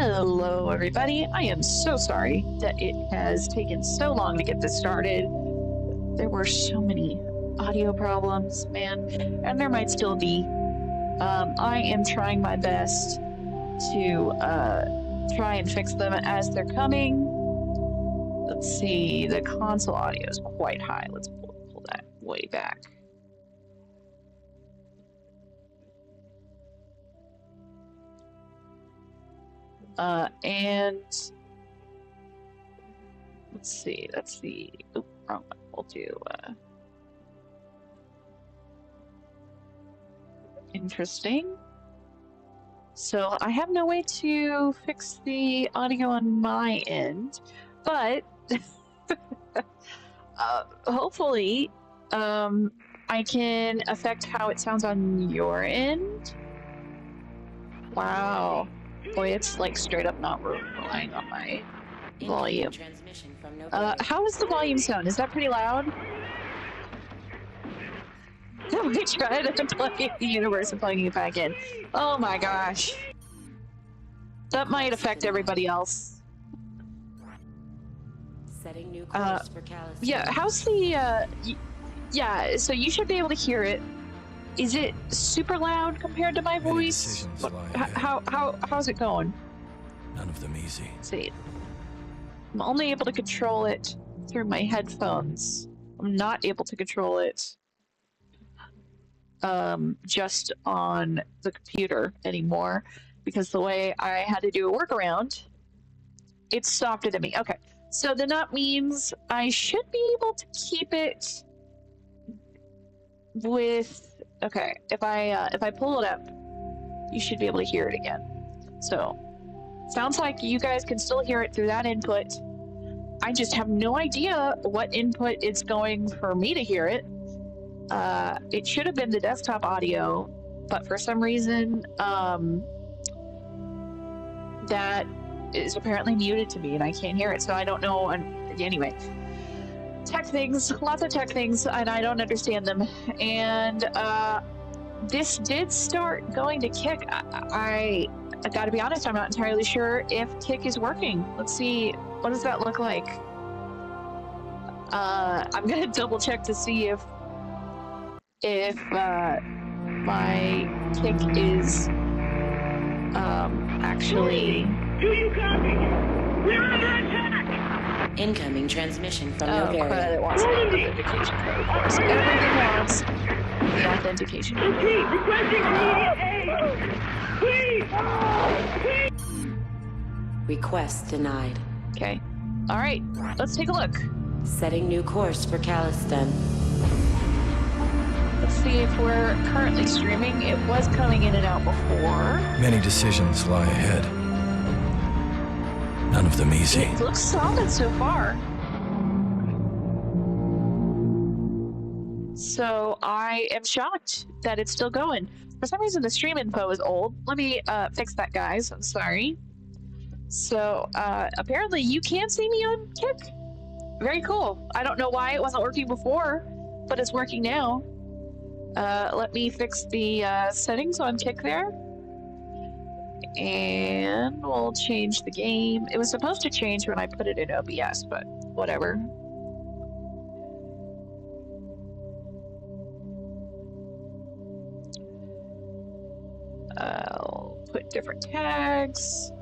Hello, everybody. I am so sorry that it has taken so long to get this started. There were so many audio problems, man, and there might still be. I am trying my best to try and fix them as they're coming. Let's see, the console audio is quite high. Let's pull that way back. And let's see, that's the, oh, wrong one. We'll do, interesting. So I have no way to fix the audio on my end, but hopefully, I can affect how it sounds on your end. Wow. Boy, it's like straight up not relying on my volume. How is the volume sound? Is that pretty loud? We tried to plug the universe and plugging it back in. Oh my gosh. That might affect everybody else. Setting new course for Callus. Yeah, how's the, yeah, so you should be able to hear it. Is it super loud compared to my voice? How's it going? None of them easy. Let's see. I'm only able to control it through my headphones. I'm not able to control it just on the computer anymore because the way I had to do a workaround, it stopped it at me. Okay, so then that means I should be able to keep it with. Okay, if I pull it up, you should be able to hear it again. So, sounds like you guys can still hear it through that input. I just have no idea what input it's going for me to hear it. It should have been the desktop audio, but for some reason, that is apparently muted to me and I can't hear it, so I don't know. Anyway. Tech things, lots of tech things, and I don't understand them. And this did start going to Kick. I gotta be honest, I'm not entirely sure if Kick is working. Let's see, what does that look like? I'm gonna double check to see if my Kick is actually. Do you copy? We're under attack! Incoming transmission from Noveria. Oh, crud, it wants the authentication code, of course. Everything wants the authentication code. Repeat, requesting immediate aid! Please! Request denied. Okay. Alright, let's take a look. Setting new course for Callus then. Let's see if we're currently streaming. It was coming in and out before. Many decisions lie ahead. None of them easy. It looks solid so far. So I am shocked that it's still going. For some reason the stream info is old. Let me fix that, guys. I'm sorry. So apparently you can see me on Kick. Very cool. I don't know why it wasn't working before, but it's working now. Let me fix the settings on Kick there. And we'll change the game. It was supposed to change when I put it in OBS, but whatever. I'll put different tags.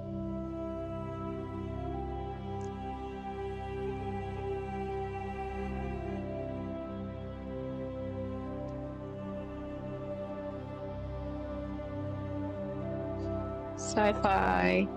Sci-fi.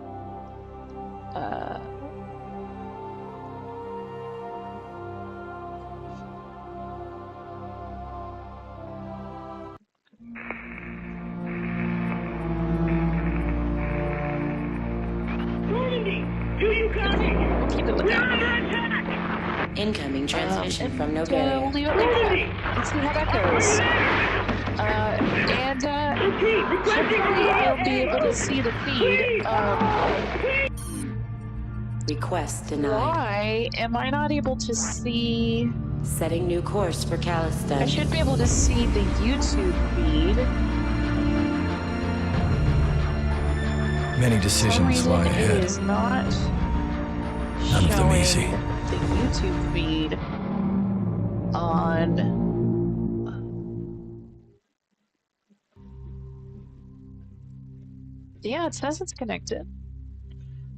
Do you copy? We'll keep it with We're that. under attack! Incoming transmission from We'll Noveria. leave it like that. Let's see how that goes. Repeat, requesting Hopefully I'll be able to see the feed. Request denied. Why am I not able to see? Setting new course for Callus I then. should be able to see the YouTube feed. Many decisions lie It ahead. is not None of them showing easy. the YouTube feed on. Yeah, it says it's connected.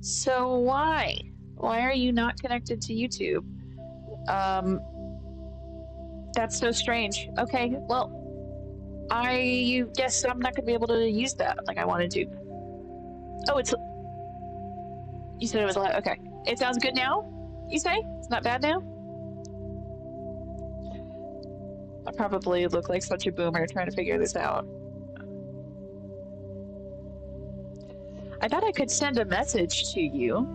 So why? Why are you not connected to YouTube? That's so strange. Okay, well, I guess I'm not gonna be able to use that like I wanted to. Oh, it's. You said it was live. Okay, it sounds good now. You say it's not bad now. I probably look like such a boomer trying to figure this out. I thought I could send a message to you.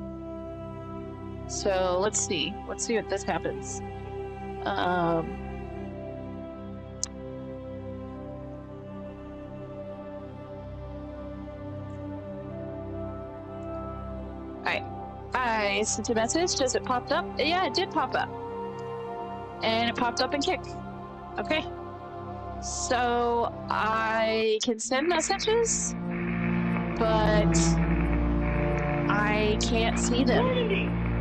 So let's see. Let's see if this happens. Alright. I sent a message. Does it pop up? Yeah, it did pop up. And it popped up in Kick. Okay. So I can send messages, but I can't see them.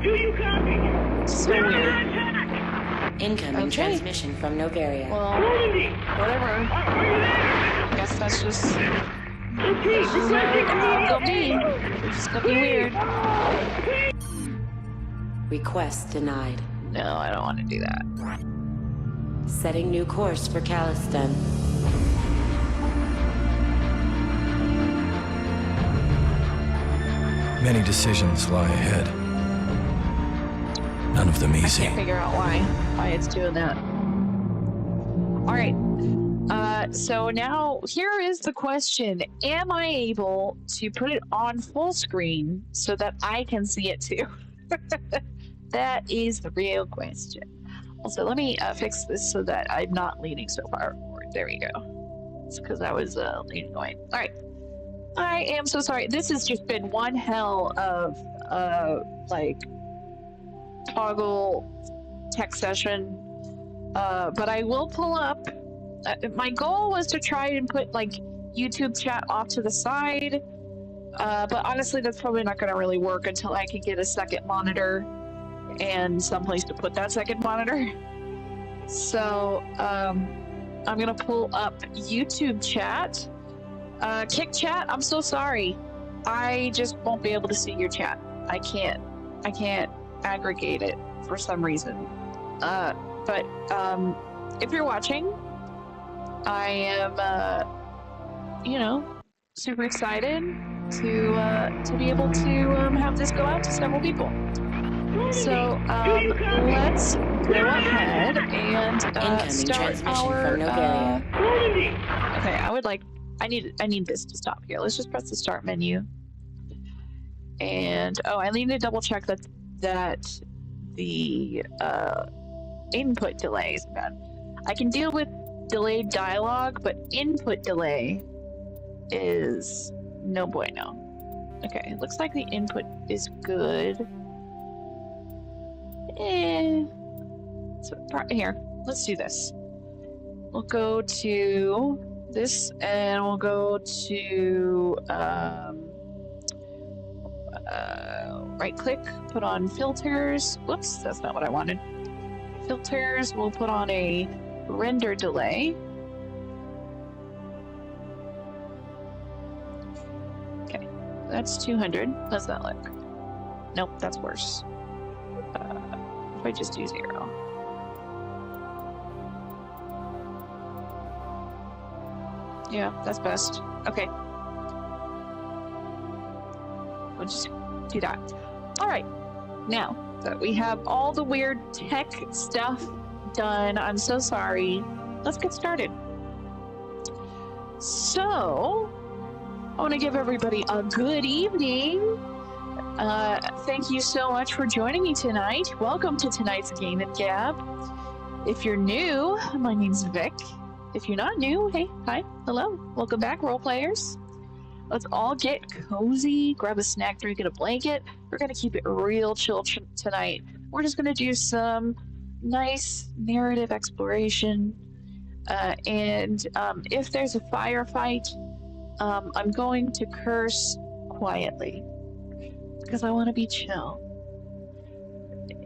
Do you copy? So weird. Incoming Okay. transmission from Noveria. Well, whatever. Are you there? I guess that's just Okay, requesting gonna be. It's just gonna be weird. Request denied. No, I don't want to do that. Setting new course for Caliston. Many decisions lie ahead. None of them I easy. can't figure out why it's doing that. All right. So now here is the question: am I able to put it on full screen so that I can see it too? That is the real question. Also, let me fix this so that I'm not leaning so far forward. There we go. It's because I was leaning away. All right. I am so sorry. This has just been one hell of like toggle tech session. But I will pull up. My goal was to try and put like YouTube chat off to the side. But honestly, that's probably not going to really work until I can get a second monitor and someplace to put that second monitor. So I'm gonna pull up YouTube chat. Kick chat, I'm so sorry. I just won't be able to see your chat. I can't aggregate it for some reason. But if you're watching, I am super excited to be able to have this go out to several people. So let's go ahead and Incoming start transmission our. from Noveria. Okay, I need this to stop here. Let's just press the start menu. And I need to double check that the input delay is bad. I can deal with delayed dialogue, but input delay is no bueno. Okay, it looks like the input is good. So here, let's do this. We'll go to this, and we'll go to right click, put on filters. Whoops, that's not what I wanted. Filters, we'll put on a render delay. Okay, that's 200. How's that look? Nope, that's worse. If I just do 0. Yeah, that's best. Okay. We'll just do that. All right. Now that we have all the weird tech stuff done, I'm so sorry. Let's get started. So, I want to give everybody a good evening. Thank you so much for joining me tonight. Welcome to tonight's Game and Gab. If you're new, my name's Vic. If you're not new, hey, hi, hello, welcome back, role players. Let's all get cozy, grab a snack, drink, and a blanket. We're gonna keep it real chill tonight. We're just gonna do some nice narrative exploration. And if there's a firefight, I'm going to curse quietly because I want to be chill.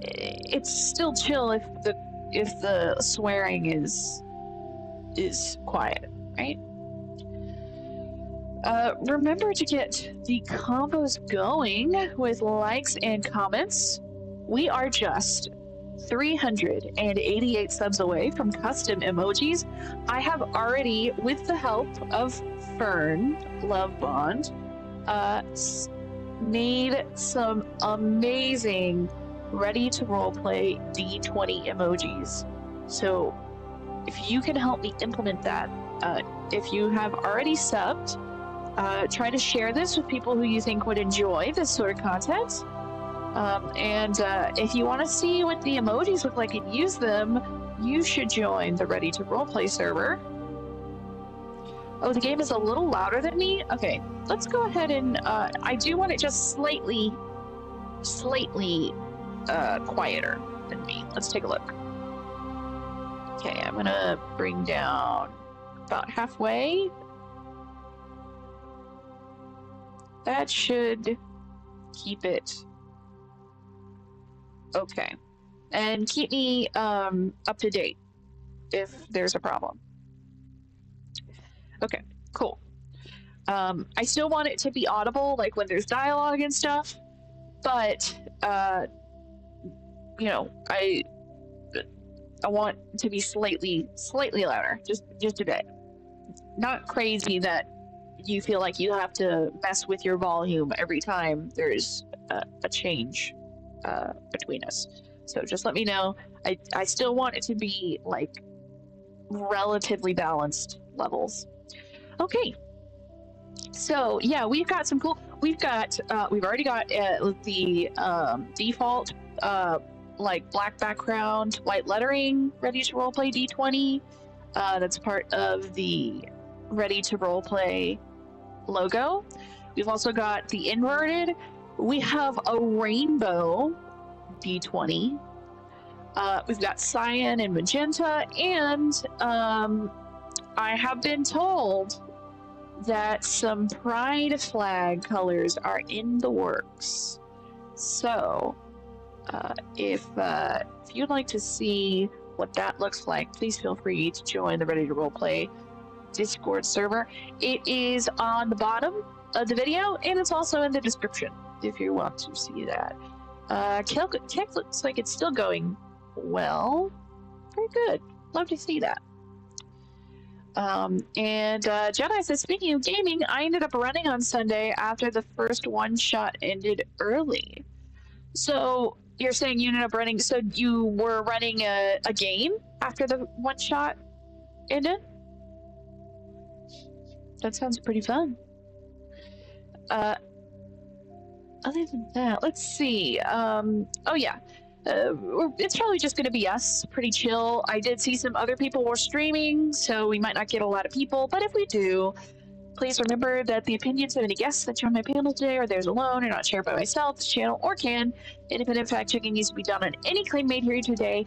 It's still chill if the swearing is quiet, right? Remember to get the combos going with likes and comments. We are just 388 subs away from custom emojis. I have already, with the help of Fern Love Bond, made some amazing ready to roleplay D20 emojis. So if you can help me implement that, if you have already subbed, try to share this with people who you think would enjoy this sort of content. And if you want to see what the emojis look like and use them, you should join the Ready to Roleplay server. Oh, the game is a little louder than me? Okay, let's go ahead and I do want it just slightly quieter than me. Let's take a look. Okay, I'm gonna bring down about halfway. That should keep it okay. And keep me up to date if there's a problem. Okay, cool. I still want it to be audible, like when there's dialogue and stuff, but you know, I want to be slightly louder, just a bit. Not crazy that you feel like you have to mess with your volume every time there's a change between us. So just let me know. I still want it to be like relatively balanced levels. Okay. So yeah, we've got some cool. We've already got the default like black background, white lettering, ready to roleplay D20. That's part of the ready to roleplay logo. We've also got the inverted. We have a rainbow D20. We've got cyan and magenta, and I have been told that some pride flag colors are in the works. So if you'd like to see what that looks like, please feel free to join the Ready to Roleplay Discord server. It is on the bottom of the video, and it's also in the description if you want to see that. Keck looks like it's still going well. Very good. Love to see that. And Jedi says, speaking of gaming, I ended up running on Sunday after the first one-shot ended early. So you're saying you ended up running, so you were running a game after the one-shot ended? That sounds pretty fun. Other than that, let's see. Oh yeah, it's probably just going to be us, pretty chill. I did see some other people were streaming, so we might not get a lot of people, but if we do, please remember that the opinions of any guests that join my panel today are theirs alone and not shared by myself, this channel, or can. Independent fact checking needs to be done on any claim made here today,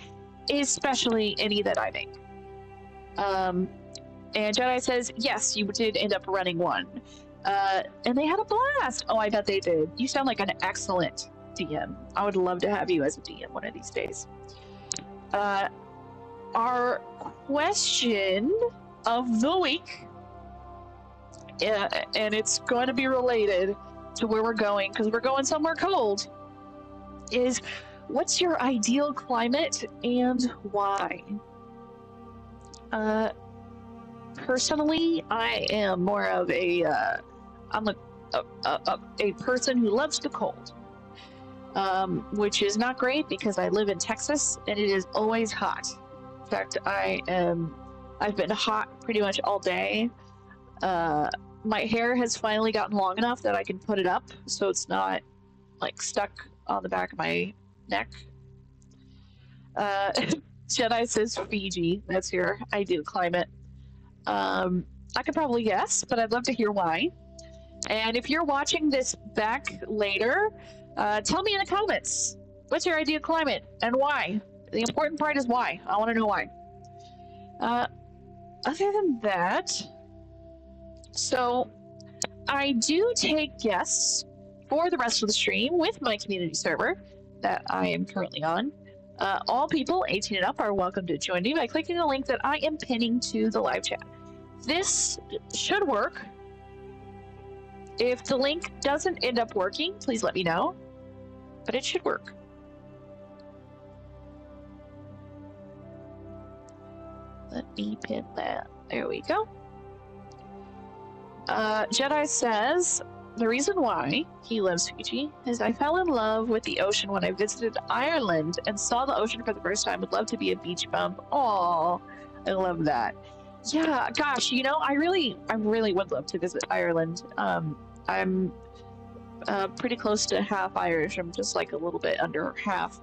especially any that I make. And Jedi says, yes, you did end up running one. And they had a blast. Oh, I bet they did. You sound like an excellent DM. I would love to have you as a DM one of these days. Our question of the week, and it's going to be related to where we're going, because we're going somewhere cold, is what's your ideal climate and why? Personally, I am more of I'm a person who loves the cold, which is not great because I live in Texas and it is always hot. In fact, I've been hot pretty much all day. My hair has finally gotten long enough that I can put it up so it's not like stuck on the back of my neck. Jedi says Fiji. That's your ideal climate. I could probably guess, but I'd love to hear why. And if you're watching this back later, tell me in the comments, what's your ideal climate and why? The important part is why. I want to know why. Other than that, so I do take guests for the rest of the stream with my community server that I am currently on. All people 18 and up are welcome to join me by clicking the link that I am pinning to the live chat. This should work. If the link doesn't end up working, please let me know, but it should work. Let me pin that. There we go. Jedi says, the reason why he loves Fiji is I fell in love with the ocean when I visited Ireland and saw the ocean for the first time. Would love to be a beach bum. Aw, I love that. Yeah, gosh, you know, I really would love to visit Ireland. I'm pretty close to half Irish. I'm just like a little bit under half.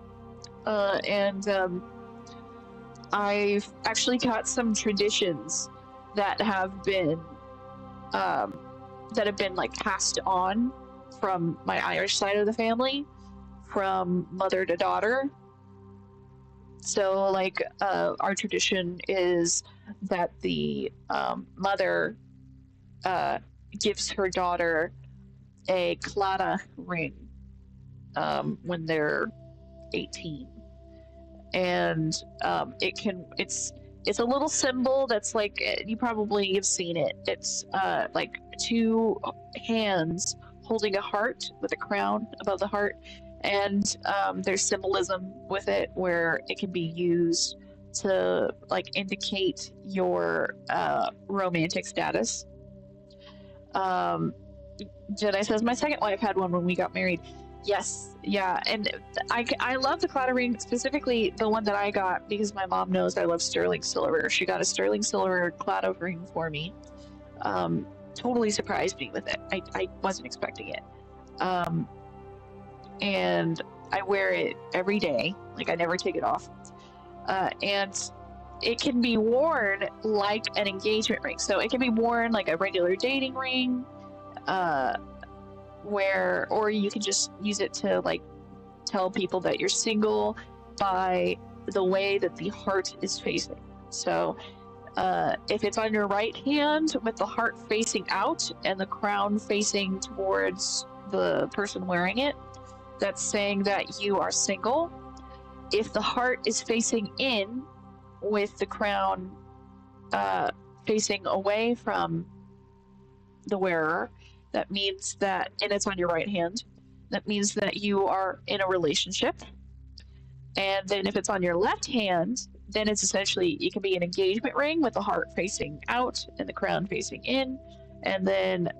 I've actually got some traditions that have been like passed on from my Irish side of the family, from mother to daughter. So like our tradition is that the mother gives her daughter a claddagh ring when they're 18, and it's a little symbol that's like, you probably have seen it. It's like two hands holding a heart with a crown above the heart, and there's symbolism with it where it can be used to like indicate your romantic status. Jedi says, my second wife had one when we got married. Yes, yeah, and I love the claddagh ring, specifically the one that I got because my mom knows I love sterling silver. She got a sterling silver claddagh ring for me. Totally surprised me with it. I wasn't expecting it. And I wear it every day. Like, I never take it off. And it can be worn like an engagement ring. So it can be worn like a regular dating ring, or you can just use it to like tell people that you're single by the way that the heart is facing. So if it's on your right hand with the heart facing out and the crown facing towards the person wearing it, that's saying that you are single. If the heart is facing in with the crown facing away from the wearer, that means that, and it's on your right hand, that means that you are in a relationship. And then if it's on your left hand, then it's essentially, it can be an engagement ring with the heart facing out and the crown facing in. And then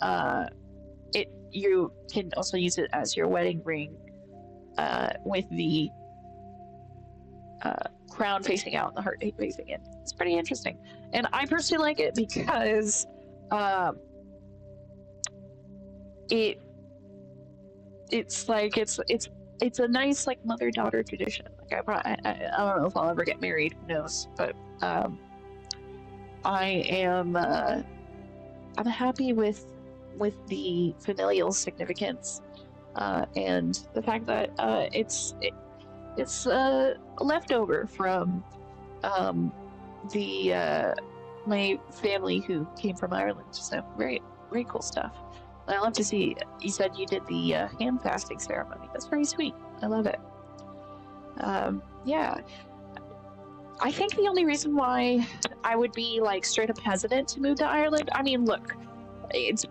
you can also use it as your wedding ring with the crown facing out and the heart facing in. It's pretty interesting. And I personally like it because it's a nice like mother-daughter tradition. Like I don't know if I'll ever get married, who knows, but I'm happy with the familial significance and the fact that it's leftover from my family who came from Ireland. So very, very cool stuff. I love to see, you said you did the hand fasting ceremony. That's very sweet. I love it. Yeah. I think the only reason why I would be like straight up hesitant to move to Ireland, I mean, look, it's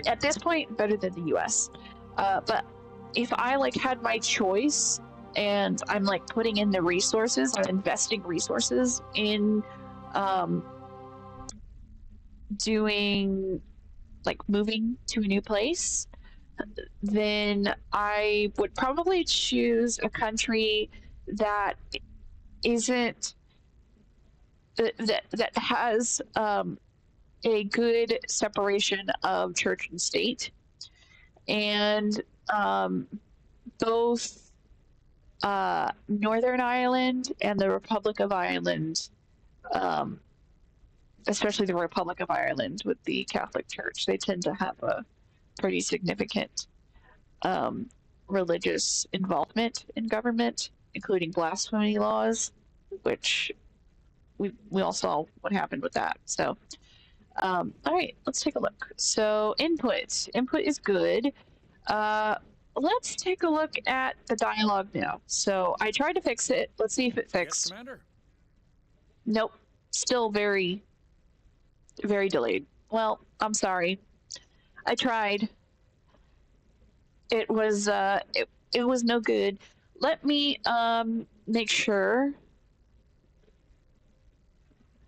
at this point better than the US. But if I like had my choice and I'm like putting in the resources, I'm investing resources in doing like moving to a new place, then I would probably choose a country that isn't that has a good separation of church and state, and both Northern Ireland and the Republic of Ireland, especially the Republic of Ireland with the Catholic Church, they tend to have a pretty significant religious involvement in government, including blasphemy laws, which we all saw what happened with that. So All right, let's take a look. So input is good. Let's take a look at the dialogue now. So I tried to fix it. Let's see if it fixed. Yes, Commander. Nope, still very, very delayed. Well, I'm sorry. I tried. It was it was no good. Let me make sure.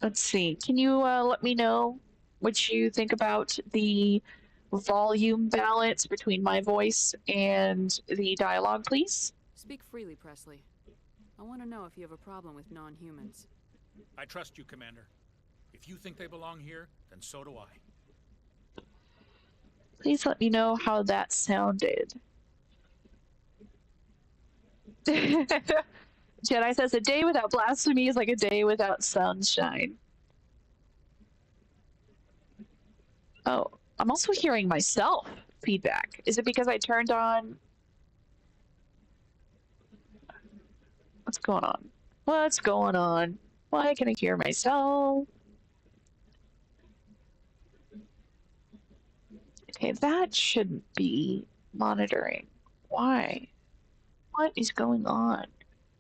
Let's see. Can you let me know what you think about the volume balance between my voice and the dialogue, please? Speak freely, Presley. I want to know if you have a problem with non-humans. I trust you, Commander. If you think they belong here, then so do I. Please let me know how that sounded. Jedi says a day without blasphemy is like a day without sunshine. Oh, I'm also hearing myself feedback. Is it because I turned on? What's going on? What's going on? Why can I hear myself? Okay, that shouldn't be monitoring. Why? What is going on?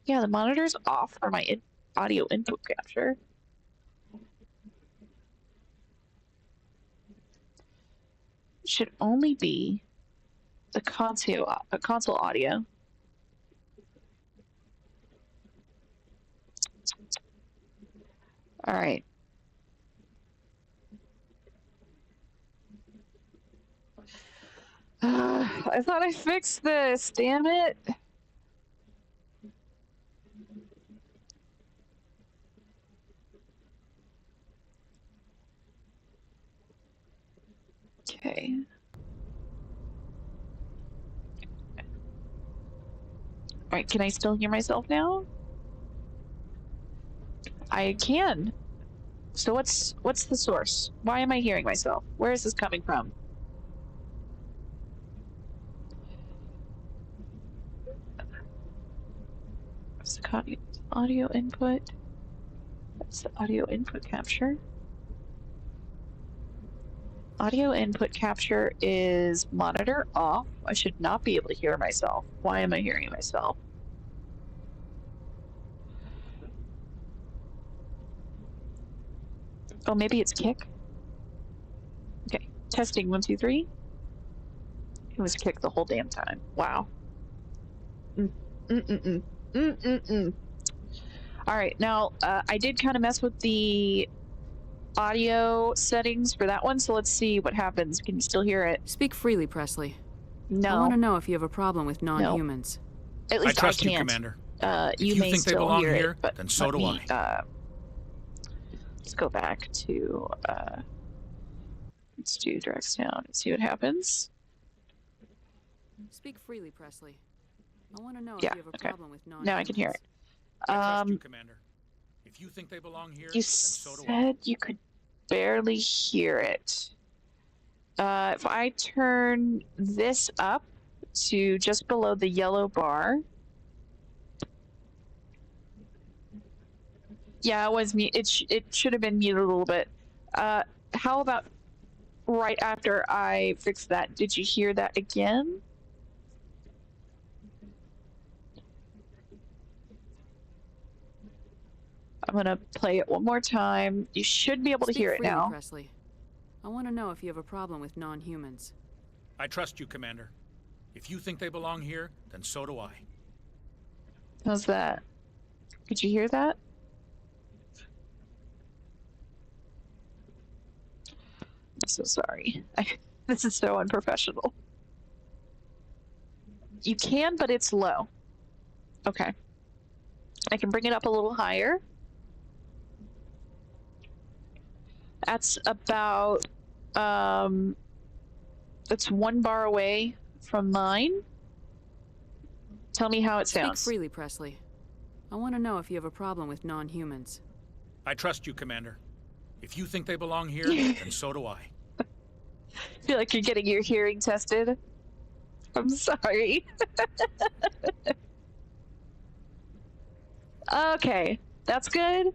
Yeah, the monitor's off for my audio input capture. It should only be the console audio. All right. I thought I fixed this, damn it. Okay. All right, can I still hear myself now? I can. So what's the source? Why am I hearing myself? Where is this coming from? What's the audio input? That's the audio input capture. Audio input capture is monitor off. I should not be able to hear myself. Why am I hearing myself? Oh, maybe it's kick? Okay, testing 1, 2, 3. It was kick the whole damn time. Wow. All right, now I did kind of mess with the audio settings for that one, so let's see what happens. Can you still hear it? Speak freely, Presley. No. I want to know if you have a problem with non-humans. At least I trust can't. you, Commander. You if you may think they still belong hear here, it, but then so do I. Let's go back to let's do direct sound and see what happens. Speak freely, Presley. I want to know Yeah, if you have a okay. problem with non-humans. Now I can hear it. I trust you, Commander. If you think they belong here, You then so do I. said you could barely hear it. If I turn this up to just below the yellow bar. Yeah, it was mute. It should have been muted a little bit. How about right after I fixed that? Did you hear that again? I'm gonna play it one more time. You should be able to hear it freely, now. Presley. I want to know if you have a problem with non-humans. I trust you, Commander. If you think they belong here, then so do I. How's that? Could you hear that? I'm so sorry. This is so unprofessional. You can, but it's low. Okay. I can bring it up a little higher. That's about, that's 1 bar away from mine. Tell me how it sounds. Speak freely, Presley. I want to know if you have a problem with non-humans. I trust you, Commander. If you think they belong here, then so do I. I feel like you're getting your hearing tested. I'm sorry. Okay, that's good.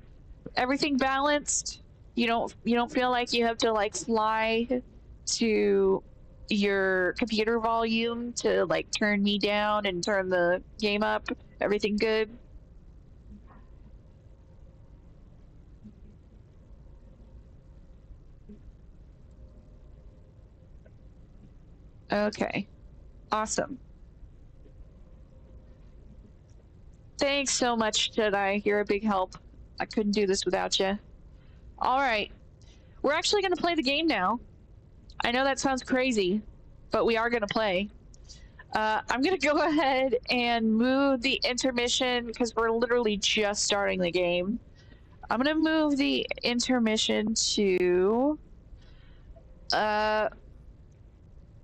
Everything balanced. You don't feel like you have to like fly to your computer volume to like turn me down and turn the game up? Everything good? Okay. Awesome. Thanks so much, Jedi. You're a big help. I couldn't do this without you. All right. We're actually going to play the game now. I know that sounds crazy, but we are going to play. I'm going to go ahead and move the intermission because we're literally just starting the game. I'm going to move the intermission to... we're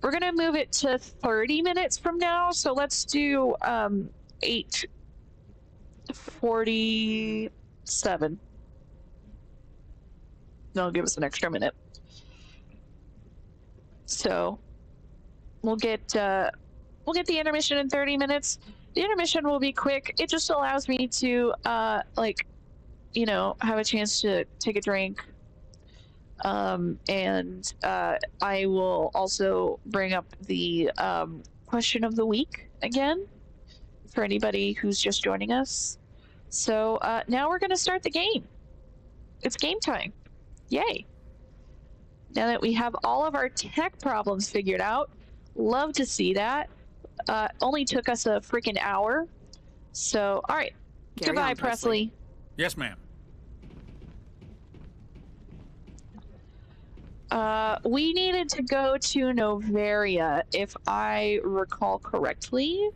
going to move it to 30 minutes from now, so let's do 8:47. That'll give us an extra minute. So we'll get the intermission in 30 minutes. The intermission will be quick. It just allows me to like, you know, have a chance to take a drink. And I will also bring up the question of the week again for anybody who's just joining us. So now we're going to start the game. It's game time. Yay. Now that we have all of our tech problems figured out, love to see that. Only took us a freaking hour. So, all right. Carry Goodbye, on, Presley. Yes, ma'am. We needed to go to Noveria, if I recall correctly.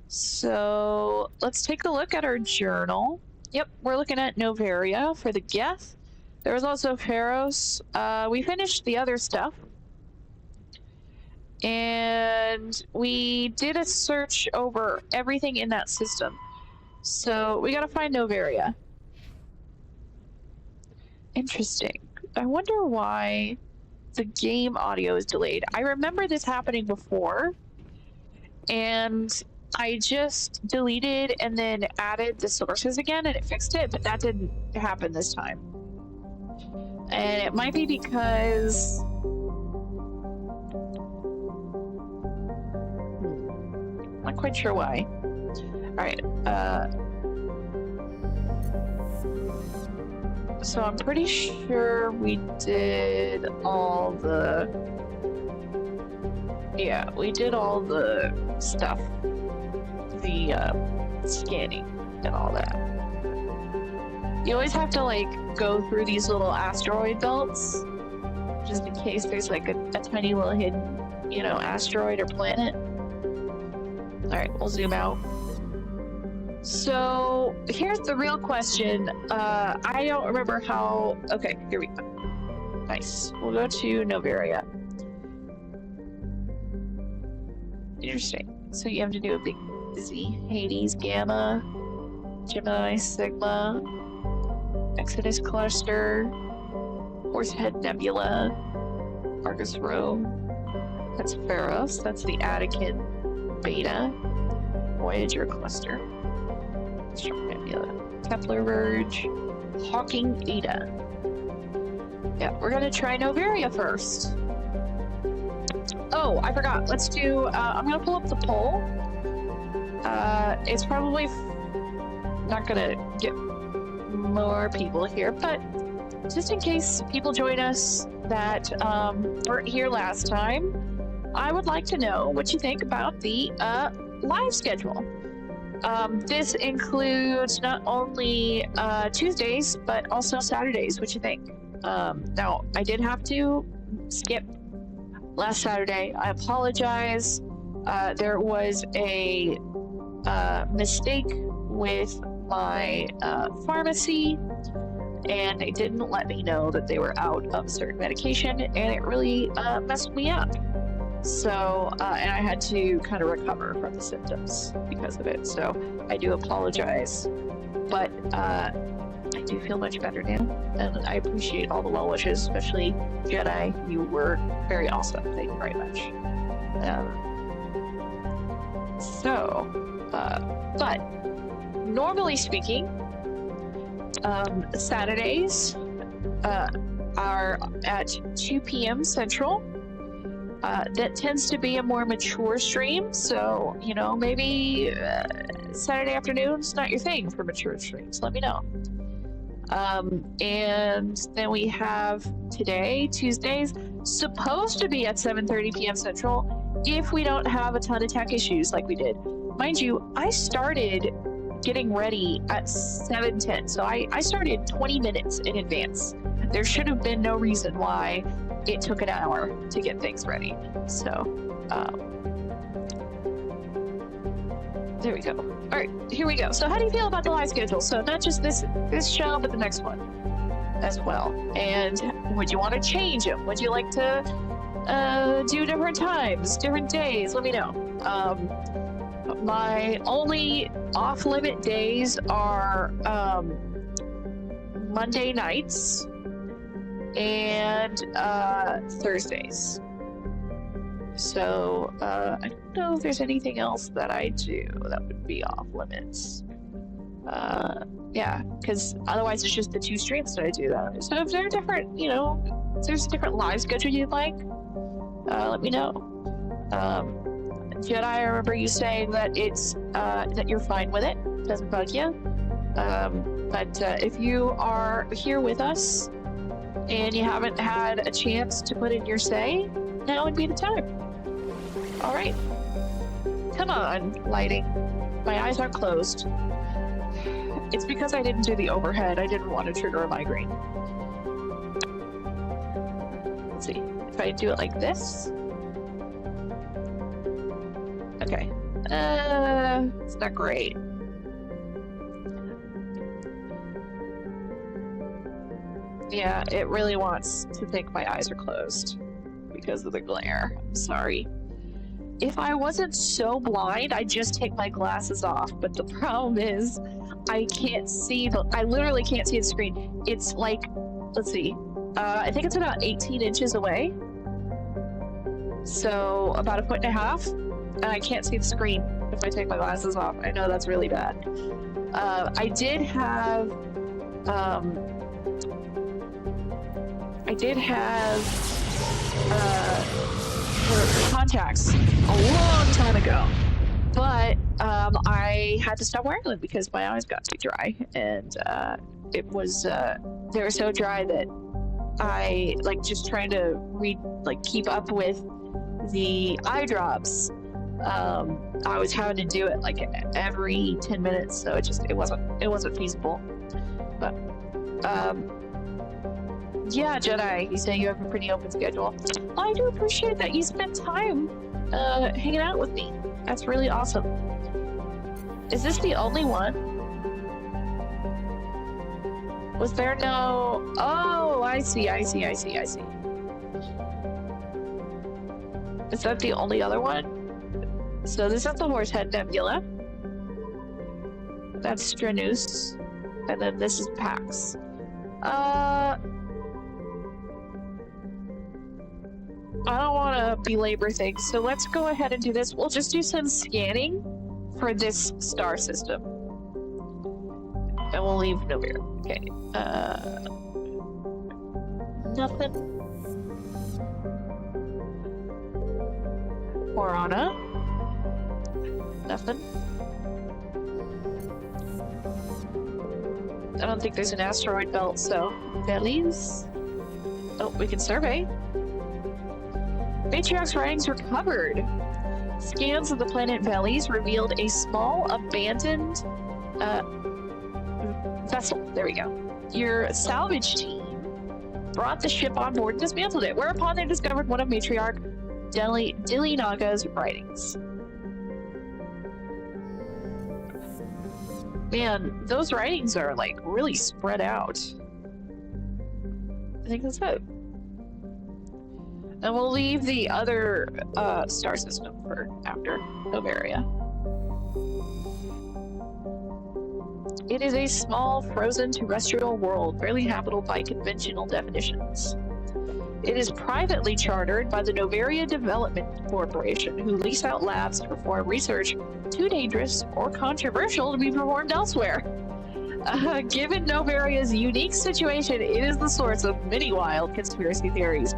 So let's take a look at our journal. Yep, we're looking at Noveria for the Geth. There was also Pharos. We finished the other stuff. And we did a search over everything in that system. So we gotta find Noveria. Interesting. I wonder why the game audio is delayed. I remember this happening before, and I just deleted and then added the sources again and it fixed it, but that didn't happen this time. And it might be because... not quite sure why. Alright, so I'm pretty sure we did all the... yeah, we did all the stuff. The scanning and all that. You always have to like go through these little asteroid belts just in case there's like a tiny little hidden, you know, asteroid or planet. Alright, we'll zoom out. So here's the real question. I don't remember how... okay, here we go. Nice. We'll go to Noveria. Interesting. So you have to do a big busy Hades, Gamma, Gemini, Sigma, Exodus Cluster, Horsehead Nebula, Argus Rho. That's Pharos. That's the Attican Beta, Voyager Cluster, Nebula, Kepler Verge, Hawking Eta. Yeah, we're gonna try Noveria first. Oh, I forgot. Let's do, I'm gonna pull up the poll. It's probably not gonna get more people here, but just in case people join us that weren't here last time, I would like to know what you think about the live schedule. This includes not only Tuesdays, but also Saturdays. What you think? Now, I did have to skip last Saturday. I apologize. There was a mistake with my pharmacy, and they didn't let me know that they were out of certain medication, and it really messed me up. So, and I had to kind of recover from the symptoms because of it. So I do apologize, but I do feel much better now, and I appreciate all the well wishes, especially Jedi. You were very awesome. Thank you very much. But normally speaking, Saturdays are at 2 p.m. Central. That tends to be a more mature stream, so, you know, maybe Saturday afternoon's not your thing for mature streams. Let me know. And then we have today, Tuesdays, supposed to be at 7:30 p.m. Central if we don't have a ton of tech issues like we did. Mind you, I started getting ready at 7:10, so I started 20 minutes in advance. There should have been no reason why it took an hour to get things ready. So, there we go. All right, here we go. So how do you feel about the live schedule? So not just this show, but the next one as well. And would you want to change them? Would you like to do different times, different days? Let me know. My only off-limit days are Monday nights and Thursdays. So I don't know if there's anything else that I do that would be off limits. Yeah, because otherwise it's just the 2 streams that I do that. So if there are different, you know, if there's a different live schedule you'd like, let me know. Jedi, I remember you saying that it's that you're fine with it, doesn't bug you. But if you are here with us and you haven't had a chance to put in your say, now would be the time. All right. Come on, lighting. My eyes aren't closed. It's because I didn't do the overhead. I didn't want to trigger a migraine. Let's see. If I do it like this. Okay. It's not great. Yeah, it really wants to think my eyes are closed because of the glare. I'm sorry. If I wasn't so blind, I'd just take my glasses off. But the problem is, I can't see I literally can't see the screen. It's like, let's see. I think it's about 18 inches away. So about 1.5 feet. And I can't see the screen if I take my glasses off. I know that's really bad. I did have contacts a long time ago, but I had to stop wearing them because my eyes got too dry, and it was they were so dry that I just trying to keep up with the eye drops. I was having to do it every 10 minutes, so it wasn't feasible. But yeah, Jedi, you say you have a pretty open schedule. I do appreciate that you spent time hanging out with me. That's really awesome. Is this the only one? Was there no... Oh, I see. Is that the only other one? So this is the Horsehead Nebula. That's Stranus. And then this is Pax. I don't want to belabor things, so let's go ahead and do this. We'll just do some scanning for this star system. And we'll leave Noveria. Okay. Nothing. Orana. Nothing. I don't think there's an asteroid belt, so Belize. Oh, we can survey. Matriarch's writings recovered. Scans of the planet Belize revealed a small abandoned vessel. There we go. Your salvage team brought the ship on board and dismantled it, whereupon they discovered one of Matriarch Dili Naga's writings. Man, those writings are really spread out. I think that's it. And we'll leave the other star system for after Noveria. It is a small, frozen terrestrial world, barely habitable by conventional definitions. It is privately chartered by the Noveria Development Corporation, who lease out labs to perform research too dangerous or controversial to be performed elsewhere. Given Noveria's unique situation, it is the source of many wild conspiracy theories.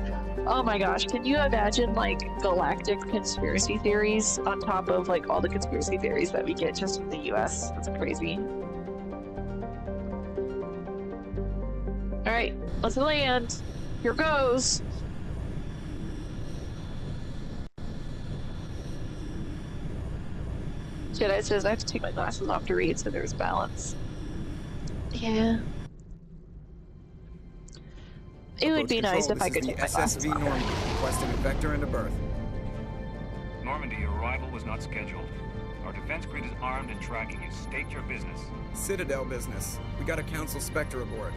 Oh my gosh, can you imagine like galactic conspiracy theories on top of like all the conspiracy theories that we get just in the US? That's crazy. Alright, let's land. Here goes. Jedi says I have to take my glasses off to read, so there's balance. Yeah. It would be nice if I could take my glasses off. Normandy, requesting a vector into berth. Normandy, your arrival was not scheduled. Our defense grid is armed and tracking you. State your business. Citadel business. We got a Council Spectre aboard.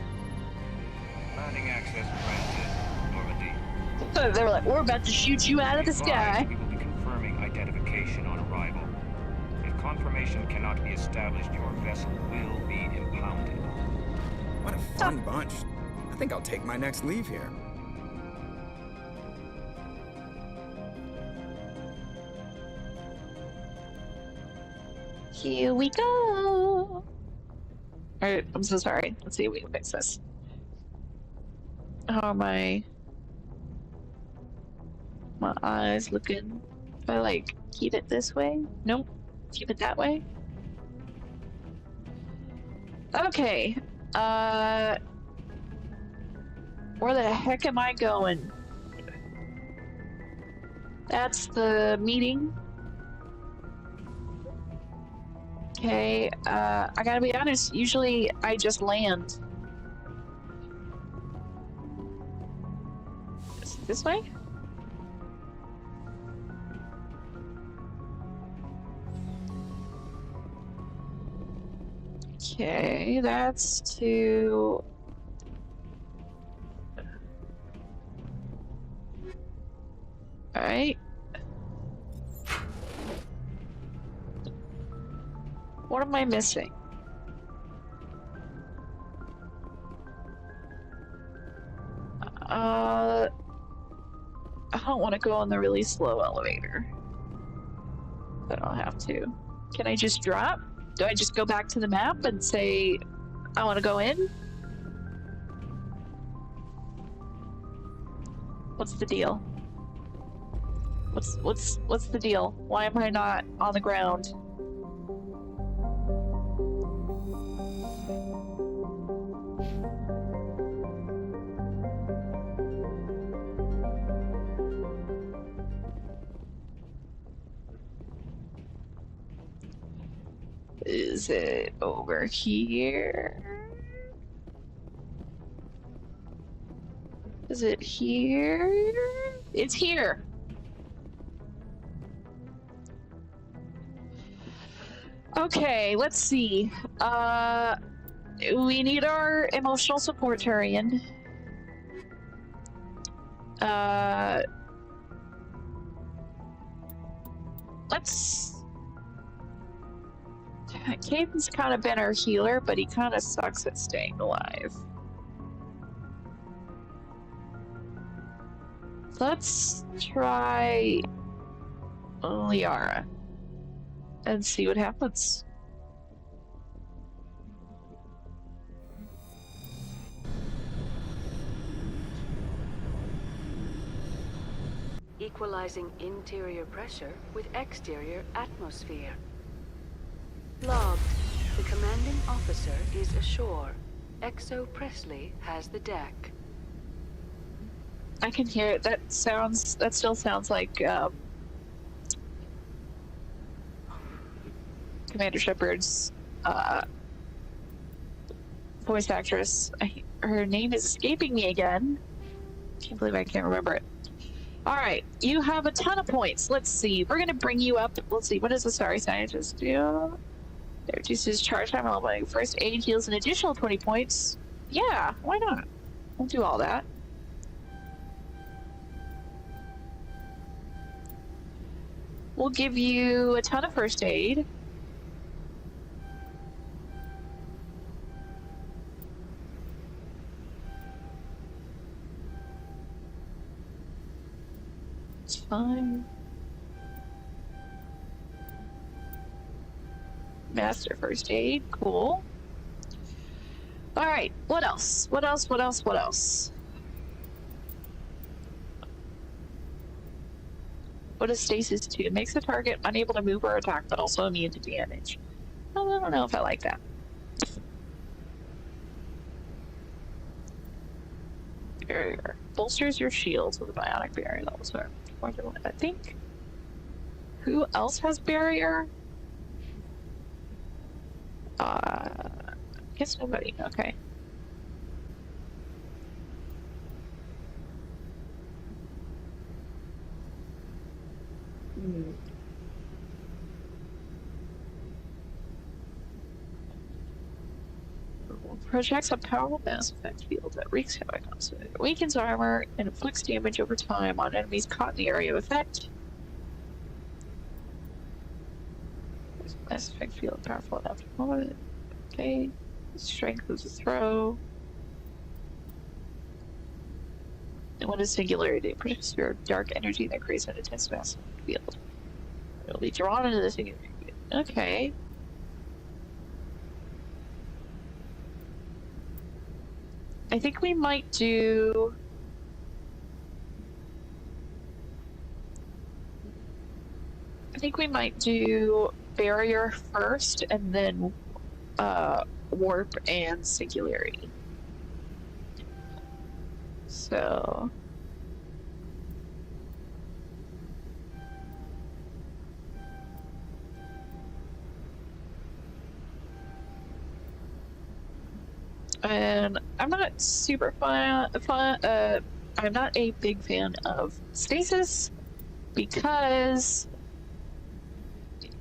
Landing access granted, Normandy. They were like, we're about to shoot you out of the sky. We will be confirming identification on arrival. If confirmation cannot be established, your vessel will be impounded. What a fun bunch. I think I'll take my next leave here. Here we go. Alright, I'm so sorry. Let's see if we can fix this. How are my eyes looking? If I like keep it this way? Nope. Keep it that way? Okay. Where the heck am I going? That's the meeting. Okay, I gotta be honest, usually I just land. Is it this way? Okay, that's to... Alright. What am I missing? I don't want to go on the really slow elevator. I don't have to. Can I just drop? Do I just go back to the map and say I want to go in? What's the deal? What's the deal? Why am I not on the ground? Is it over here? Is it here? It's here! Okay, let's see. We need our emotional support Turian. Caden's kind of been our healer, but he kind of sucks at staying alive. Let's try Liara and see what happens. Equalizing interior pressure with exterior atmosphere. Logged. The commanding officer is ashore. Exo Presley has the deck. I can hear it. That still sounds like Commander Shepard's voice actress. Her name is escaping me again. Can't believe I can't remember it. Alright, you have a ton of points. Let's see. We're gonna bring you up. Let's see, what does the Sorry Scientist do? It reduces charge time while first aid, heals an additional 20 points. Yeah, why not? We'll do all that. We'll give you a ton of first aid. It's fine. Master first aid, cool. All right, what else? What else? What else? What else? What does stasis do? It makes the target unable to move or attack, but also immune to damage. Well, I don't know if I like that. Barrier. Bolsters your shields with a bionic barrier levels. I think. Who else has barrier? Guess nobody. Okay. Projects a powerful mass effect field that wreaks havoc on it. It weakens armor and inflicts damage over time on enemies caught in the area of effect. Mass effect field powerful enough to hold it. Okay. Strength of the throw. And what is singularity? It produces your dark energy that creates an intense mass effect field. It will be drawn into the singularity field. Okay. I think we might do... barrier first, and then warp and singularity. So... And I'm not super I'm not a big fan of stasis because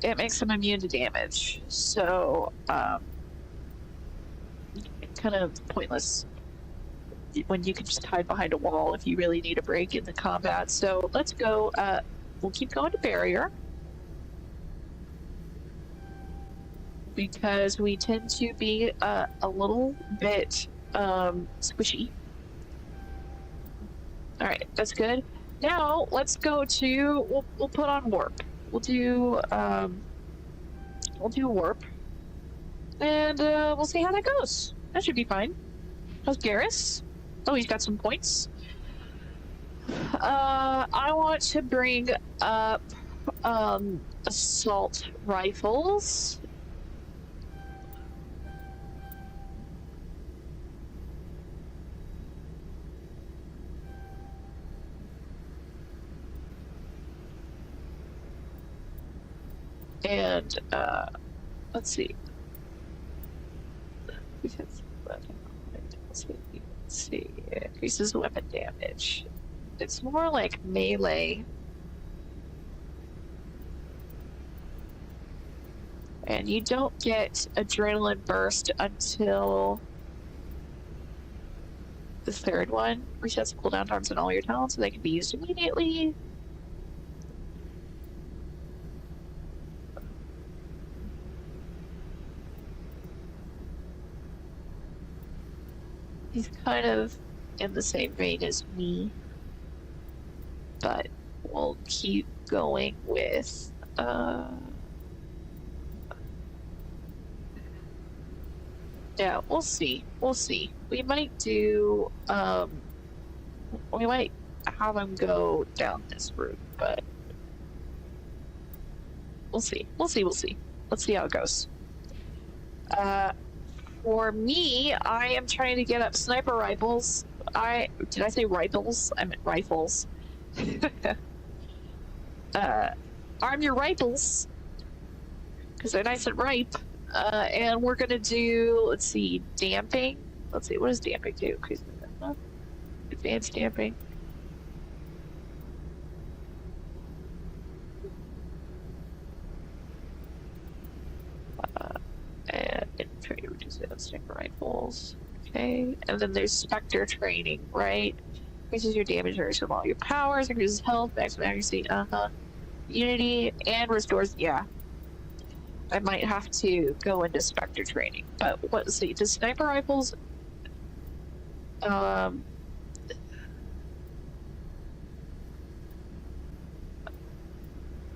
it makes them immune to damage. So, kind of pointless when you can just hide behind a wall if you really need a break in the combat. So let's go, we'll keep going to barrier. Because we tend to be a little bit squishy. All right, that's good. Now let's go to we'll put on warp. We'll do warp, and we'll see how that goes. That should be fine. How's Garrus? Oh, he's got some points. I want to bring up assault rifles. And let's see. Let's see. Increases weapon damage. It's more like melee. And you don't get adrenaline burst until the third one. Resets cooldown times on all your talents so they can be used immediately. He's kind of in the same vein as me, but we'll keep going with yeah, we'll see. We might do we might have him go down this route, but we'll see. Let's see how it goes. For me, I am trying to get up sniper rifles. Did I say rifles? I meant rifles. Arm your rifles, because they're nice and ripe. And we're gonna do, let's see, damping. Let's see, what does damping do? Advanced damping. And infantry reduces sniper rifles. Okay, and then there's Spectre training, right? Increases your damage duration of all your powers, increases health, maximum accuracy, unity, and restores. Yeah, I might have to go into Spectre training. But let's see, does sniper rifles?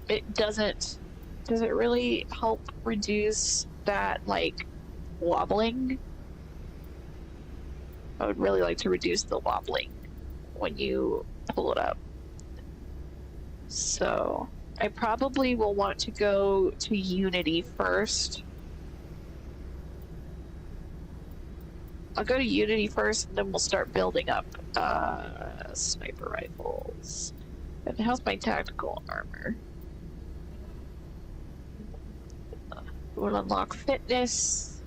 It doesn't. Does it really help reduce that, like, wobbling? I would really like to reduce the wobbling when you pull it up. So I probably will want to go to Unity first. I'll go to Unity first, and then we'll start building up sniper rifles. And how's my tactical armor? We'll unlock fitness.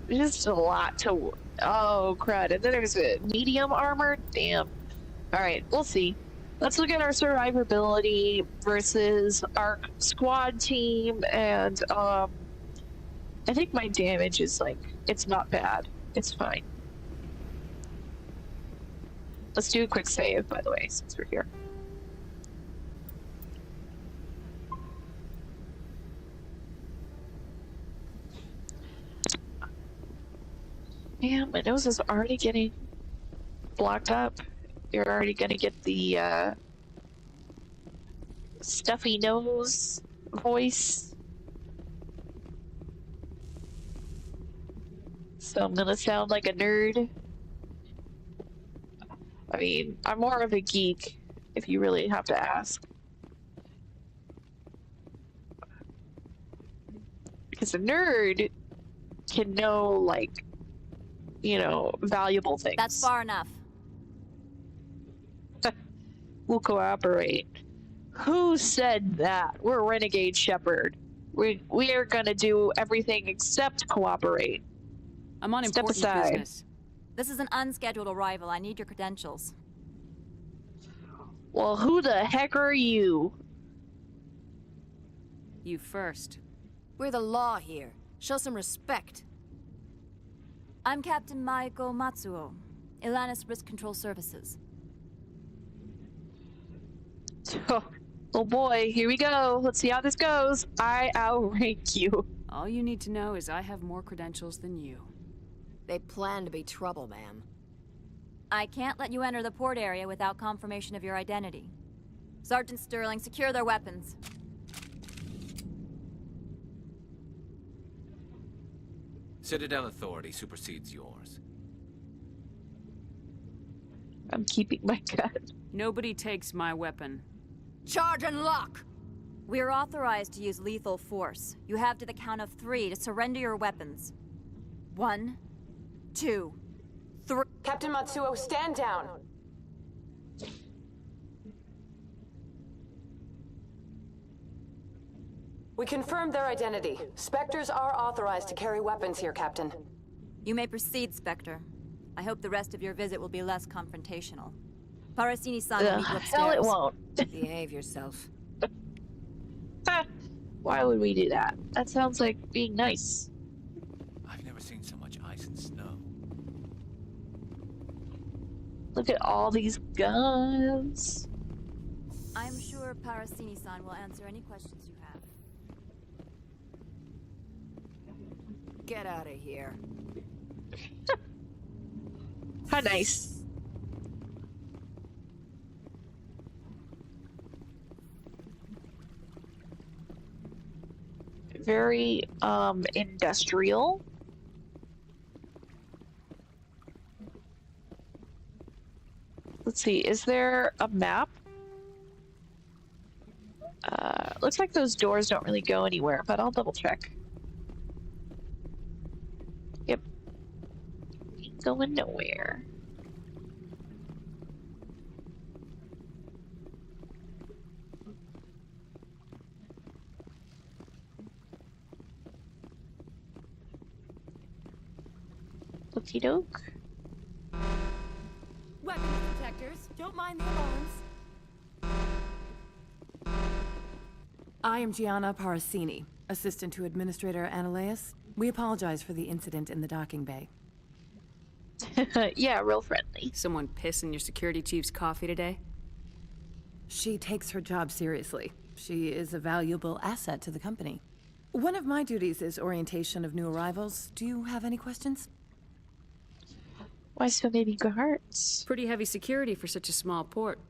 Just a lot to... Oh, crud. And then there's a medium armor? Damn. Alright, we'll see. Let's look at our survivability versus our squad team, and I think my damage is like, it's not bad. It's fine. Let's do a quick save, by the way, since we're here. Man, my nose is already getting blocked up. You're already gonna get the stuffy nose voice. So I'm gonna sound like a nerd. I mean, I'm more of a geek, if you really have to ask. Because a nerd can know, like, you know, valuable things. That's far enough. We'll cooperate. Who said that? We're Renegade Shepherd. We are gonna do everything except cooperate. I'm on Step important aside. business. This is an unscheduled arrival. I need your credentials. Well, who the heck are you? You first. We're the law here. Show some respect. I'm Captain Maiko Matsuo, Ilanis Risk Control Services. Oh boy, here we go. Let's see how this goes. I outrank you. All you need to know is I have more credentials than you. They plan to be trouble, ma'am. I can't let you enter the port area without confirmation of your identity. Sergeant Sterling, secure their weapons. Citadel authority supersedes yours. I'm keeping my gun. Nobody takes my weapon. Charge and lock! We're authorized to use lethal force. You have to the count of 3 to surrender your weapons. 1, 2, 3. Captain Matsuo, stand down! We confirmed their identity. Spectres are authorized to carry weapons here, Captain. You may proceed, Spectre. I hope the rest of your visit will be less confrontational. Parasini-san will meet you upstairs. Hell it won't. Behave yourself. Why would we do that? That sounds like being nice. I've never seen so much ice and snow. Look at all these guns. I'm sure Parasini-san will answer any questions you have. Get out of here. How nice. Very, industrial. Let's see, is there a map? Looks like those doors don't really go anywhere, but I'll double check. Yep. Ain't going nowhere. Okie doke. Weapons detectors. Don't mind the alarms. I am Gianna Parasini, assistant to Administrator Ananias. We apologize for the incident in the docking bay. Yeah, real friendly. Someone piss in your security chief's coffee today? She takes her job seriously. She is a valuable asset to the company. One of my duties is orientation of new arrivals. Do you have any questions? Why so many guards? Pretty heavy security for such a small port.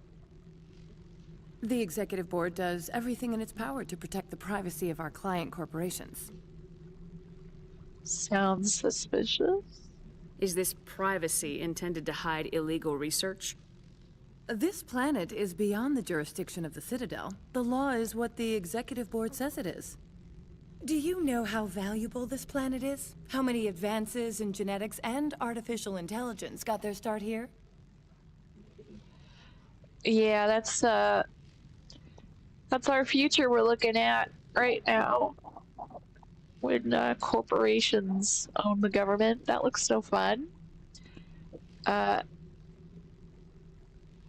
The executive board does everything in its power to protect the privacy of our client corporations. Sounds suspicious. Is this privacy intended to hide illegal research? This planet is beyond the jurisdiction of the Citadel. The law is what the Executive Board says it is. Do you know how valuable this planet is? How many advances in genetics and artificial intelligence got their start here? Yeah, that's our future we're looking at right now. When corporations own the government. That looks so fun.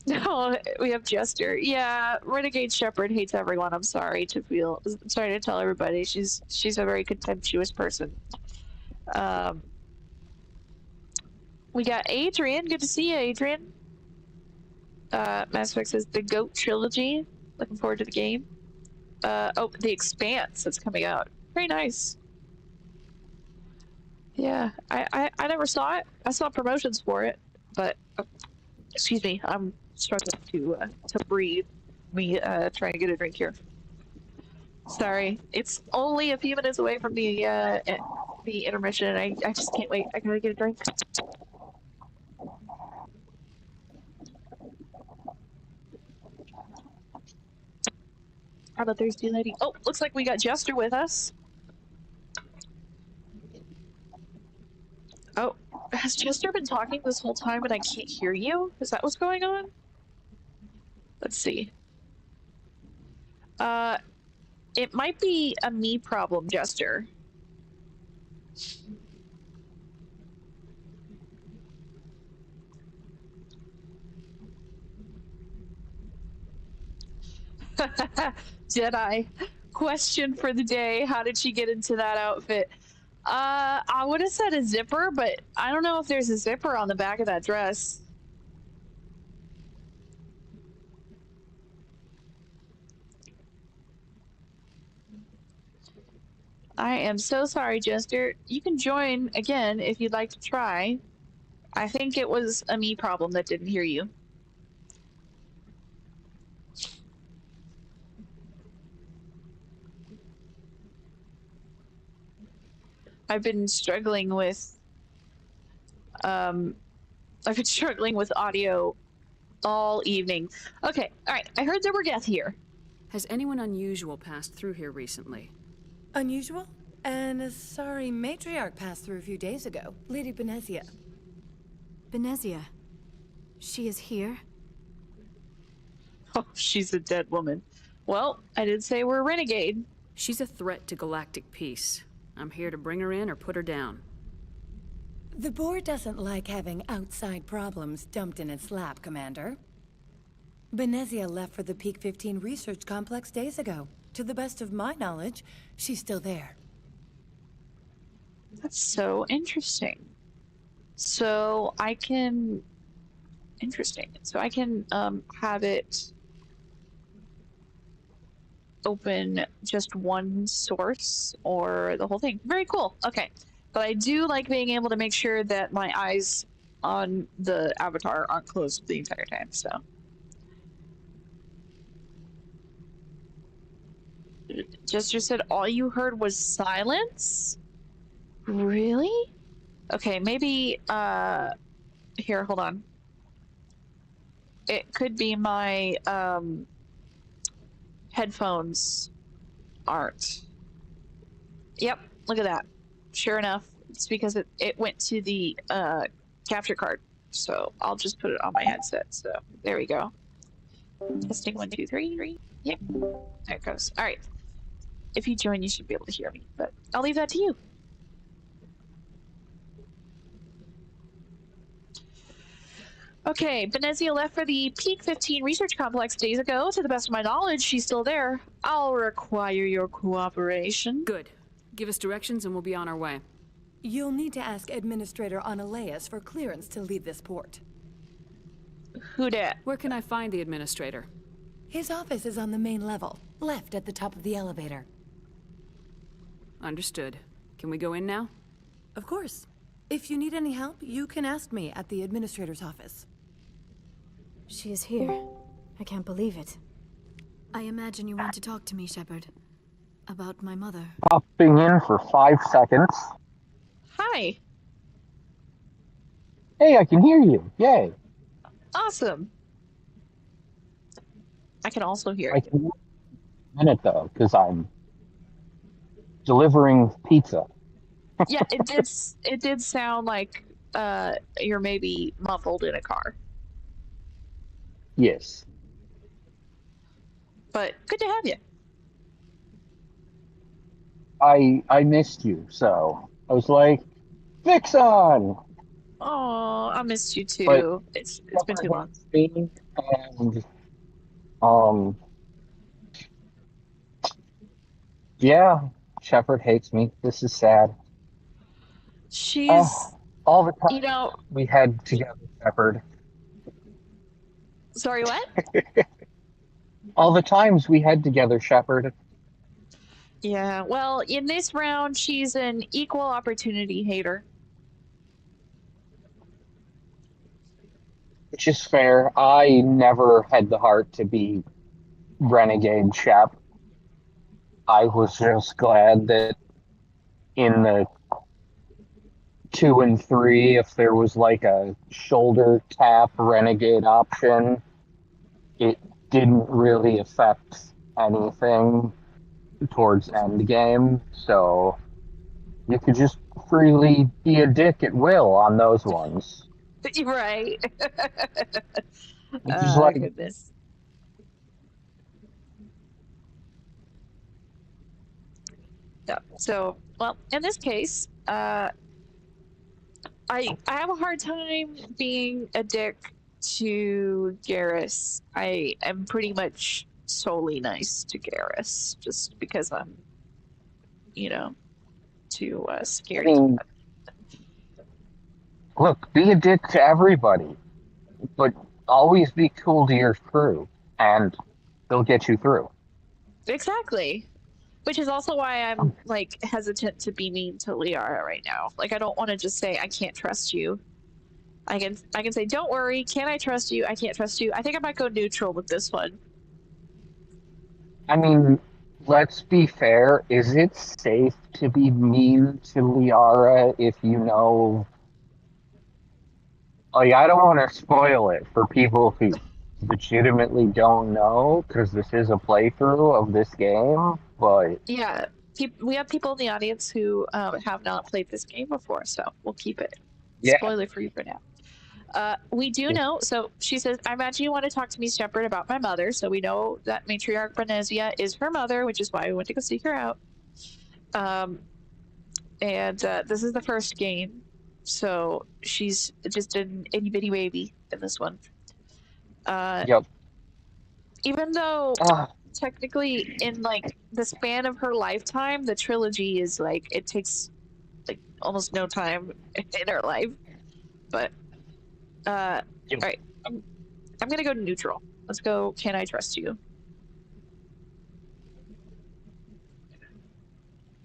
No, we have Jester. Yeah, Renegade Shepherd hates everyone. I'm sorry to tell everybody. She's a very contemptuous person. We got Adrian. Good to see you, Adrian. Mass Effect says the GOAT trilogy. Looking forward to the game. Oh, The Expanse that's coming out. Very nice. Yeah, I never saw it. I saw promotions for it, but excuse me, I'm struggling to breathe. Me trying to get a drink here. Sorry, it's only a few minutes away from the intermission, and I just can't wait. I gotta get a drink. I'm a thirsty lady. Oh, looks like we got Jester with us. Oh, has Chester been talking this whole time and I can't hear you? Is that what's going on? Let's see. It might be a me problem, Jester. Jedi. Question for the day. How did she get into that outfit? I would have said a zipper, but I don't know if there's a zipper on the back of that dress. I am so sorry, Jester. You can join again if you'd like to try. I think it was a me problem that didn't hear you. I've been struggling with audio all evening. Okay, all right. I heard there were Geth here. Has anyone unusual passed through here recently? Unusual? And a sorry matriarch passed through a few days ago. Lady Benezia. Benezia? She is here? Oh, she's a dead woman. Well, I did say we're a renegade. She's a threat to galactic peace. I'm here to bring her in or put her down. The board doesn't like having outside problems dumped in its lap, Commander. Benezia left for the Peak 15 research complex days ago. To the best of my knowledge, she's still there. That's so interesting. So I can... Interesting. So I can have it open just one source or the whole thing. Very cool. Okay. But I do like being able to make sure that my eyes on the avatar aren't closed the entire time, so. Jester said all you heard was silence? Really? Okay, maybe, here, hold on. It could be my, headphones aren't. Yep, look at that. Sure enough, it's because it went to the capture card. So I'll just put it on my headset. So there we go. Testing 1, 2, 3. Yep, there it goes. All right. If you join, you should be able to hear me, but I'll leave that to you. Okay, Benezia left for the Peak 15 research complex days ago. To the best of my knowledge, she's still there. I'll require your cooperation. Good. Give us directions and we'll be on our way. You'll need to ask Administrator Analeas for clearance to leave this port. Who dat? Where can I find the Administrator? His office is on the main level, left at the top of the elevator. Understood. Can we go in now? Of course. If you need any help, you can ask me at the Administrator's office. She is here. I can't believe it. I imagine you want to talk to me, Shepard. About my mother. Popping in for 5 seconds. Hi. Hey, I can hear you. Yay. Awesome. I can also hear I you. can hear you in a minute, though, because I'm delivering pizza. Yeah, it did sound like you're maybe muffled in a car. Yes. But good to have you. I missed you, so I was like, Vic's on! Oh, I missed you But too. It's been Shepard too long. hates me, and um, yeah, Shepard hates me. This is sad. She's, All the you time know, we had together, Shepard. sorry, what? All the times we had together, Shepard. Yeah, well, in this round, she's an equal opportunity hater. Which is fair. I never had the heart to be Renegade Shep. I was just glad that in the 2 and 3, if there was like a shoulder tap Renegade option, it didn't really affect anything towards end game. So you could just freely be a dick at will on those ones. Right. Which is like, goodness. Yeah. So, well, in this case, I have a hard time being a dick to Garrus. I am pretty much solely nice to Garrus, just because I'm, too scared. I mean, look, be a dick to everybody, but always be cool to your crew, and they'll get you through. Exactly. Which is also why I'm like hesitant to be mean to Liara right now. Like I don't want to just say I can't trust you. I can say don't worry, can I trust you? I can't trust you. I think I might go neutral with this one. I mean, let's be fair. Is it safe to be mean to Liara if you know? Like, I don't want to spoil it for people who legitimately don't know, because this is a playthrough of this game, but Yeah, we have people in the audience who have not played this game before, so we'll keep it spoiler free for now. We do know, so she says, I imagine you want to talk to me, Shepard, about my mother, so we know that Matriarch Benezia is her mother, which is why we went to go seek her out. And this is the first game, so she's just an itty bitty baby in this one. Yep. Even though technically in like the span of her lifetime, the trilogy is like it takes like almost no time in her life. But all right, I'm gonna go neutral. Let's go. Can I trust you?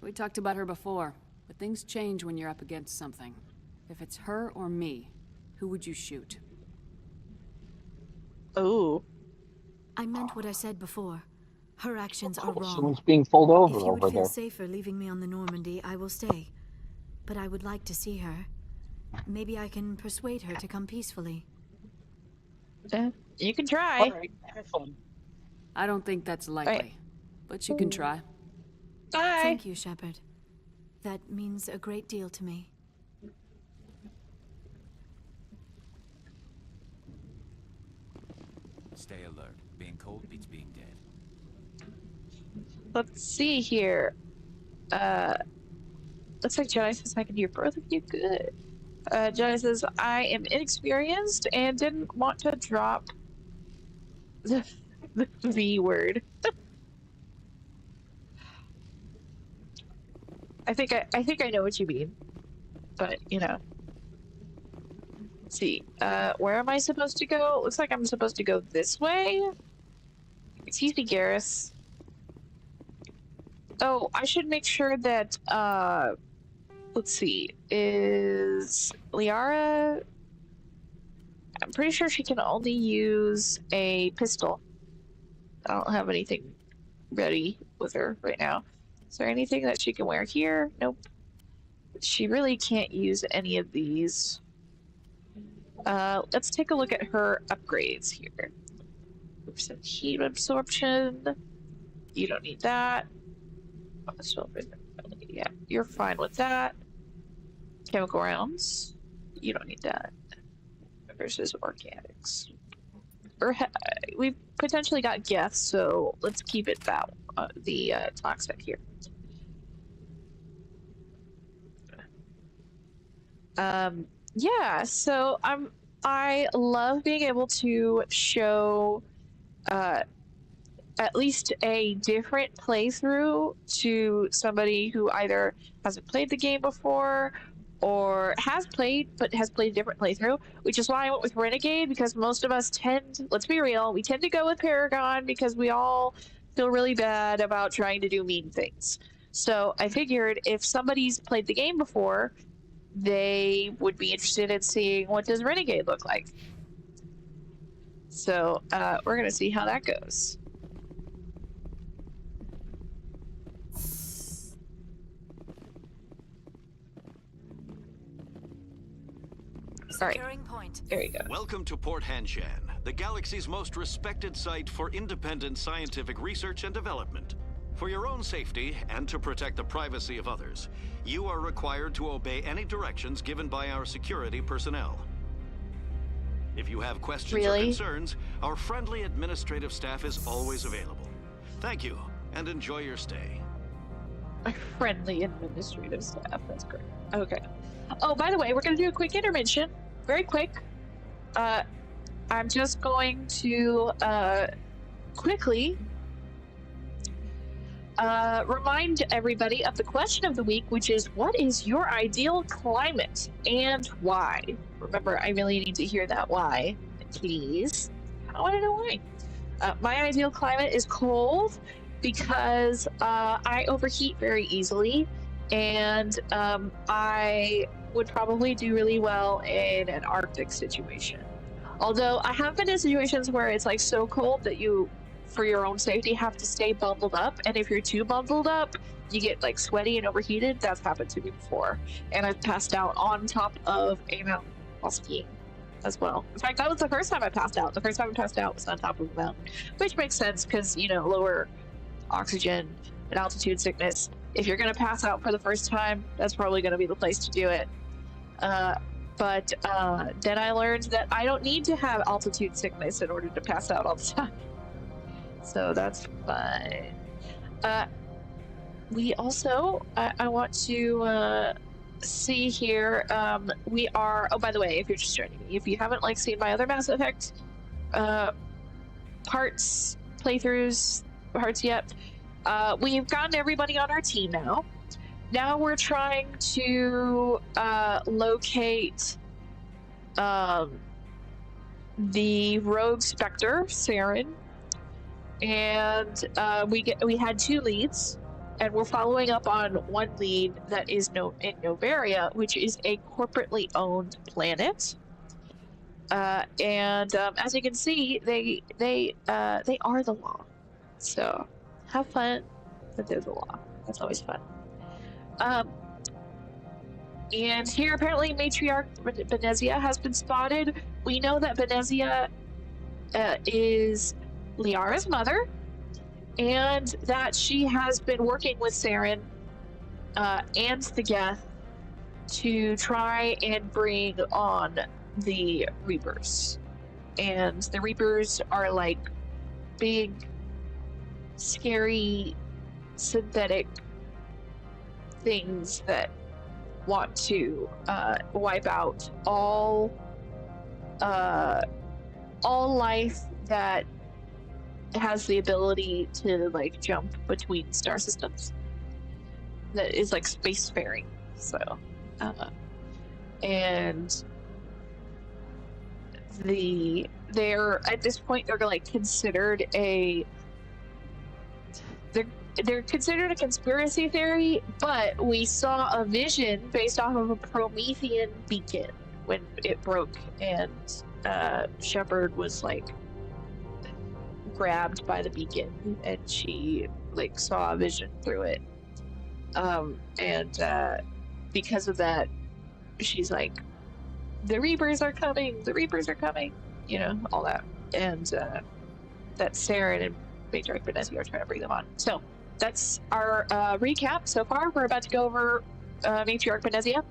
We talked about her before, but things change when you're up against something. If it's her or me, who would you shoot? Oh. I meant what I said before. Her actions are wrong. Someone's being pulled over If you would over feel there. safer leaving me on the Normandy, I will stay. But I would like to see her. Maybe I can persuade her to come peacefully. You can try. All right, have fun. I don't think that's likely, but you can try. Bye. Thank you, Shepard. That means a great deal to me. Stay alert. Being cold beats being dead. Let's see here. Looks like Johnny says I can hear both of you good. Johnny says I am inexperienced and didn't want to drop the V word. I think I know what you mean, but you know. Let's see, where am I supposed to go? Looks like I'm supposed to go this way. Excuse me, Garrus. Oh, I should make sure that, let's see, is Liara... I'm pretty sure she can only use a pistol. I don't have anything ready with her right now. Is there anything that she can wear here? Nope. She really can't use any of these. Let's take a look at her upgrades here. Some heat absorption. You don't need that. Yeah, you're fine with that. Chemical rounds. You don't need that. Versus organics. We've potentially got geth, so let's keep it that the toxic here. Yeah, so I love being able to show at least a different playthrough to somebody who either hasn't played the game before or has played but has played a different playthrough, which is why I went with Renegade, because most of us tend, let's be real, we tend to go with Paragon because we all feel really bad about trying to do mean things. So I figured if somebody's played the game before, they would be interested in seeing what does Renegade look like. So we're gonna see how that goes. Securing point. There you go. Welcome to Port Hanshan, the galaxy's most respected site for independent scientific research and development. For your own safety and to protect the privacy of others, you are required to obey any directions given by our security personnel. If you have questions or concerns, our friendly administrative staff is always available. Thank you, and enjoy your stay. A friendly administrative staff, that's great. Okay. Oh, by the way, we're going to do a quick intervention. Very quick. I'm just going to quickly remind everybody of the question of the week, which is, what is your ideal climate and why? Remember, I really need to hear that why, please. I want to know why. My ideal climate is cold because I overheat very easily, and I would probably do really well in an Arctic situation. Although I have been in situations where it's like so cold that you, for your own safety, have to stay bundled up, and if you're too bundled up, you get like sweaty and overheated. That's happened to me before, and I've passed out on top of a mountain while skiing as well. In fact, that was the first time I passed out. The first time I passed out was on top of a mountain, which makes sense because, you know, lower oxygen and altitude sickness. If you're going to pass out for the first time, that's probably going to be the place to do it. But then I learned that I don't need to have altitude sickness in order to pass out all the time. So that's fine. We also, I want to see here, we are, oh, by the way, if you're just joining me, if you haven't like seen my other Mass Effect playthroughs yet, we've gotten everybody on our team now. Now we're trying to locate the rogue Spectre, Saren, and we had 2 leads, and we're following up on one lead that is in Noveria, which is a corporately owned planet. And as you can see, they are the law. So have fun that they're the law. That's always fun. And here apparently Matriarch Benezia has been spotted. We know that Benezia is Liara's mother, and that she has been working with Saren and the Geth to try and bring on the Reapers. And the Reapers are like big, scary, synthetic things that want to wipe out all life that has the ability to like jump between star systems. That is like spacefaring. So, and they're at this point they're like considered they're considered a conspiracy theory, but we saw a vision based off of a Promethean beacon when it broke, and Shepard was like grabbed by the beacon, and she like saw a vision through it, and because of that, she's like the Reapers are coming, the Reapers are coming, you know, all that. And that Saren and Matriarch Benezia are trying to bring them on. So that's our recap so far. We're about to go over Matriarch Benezia.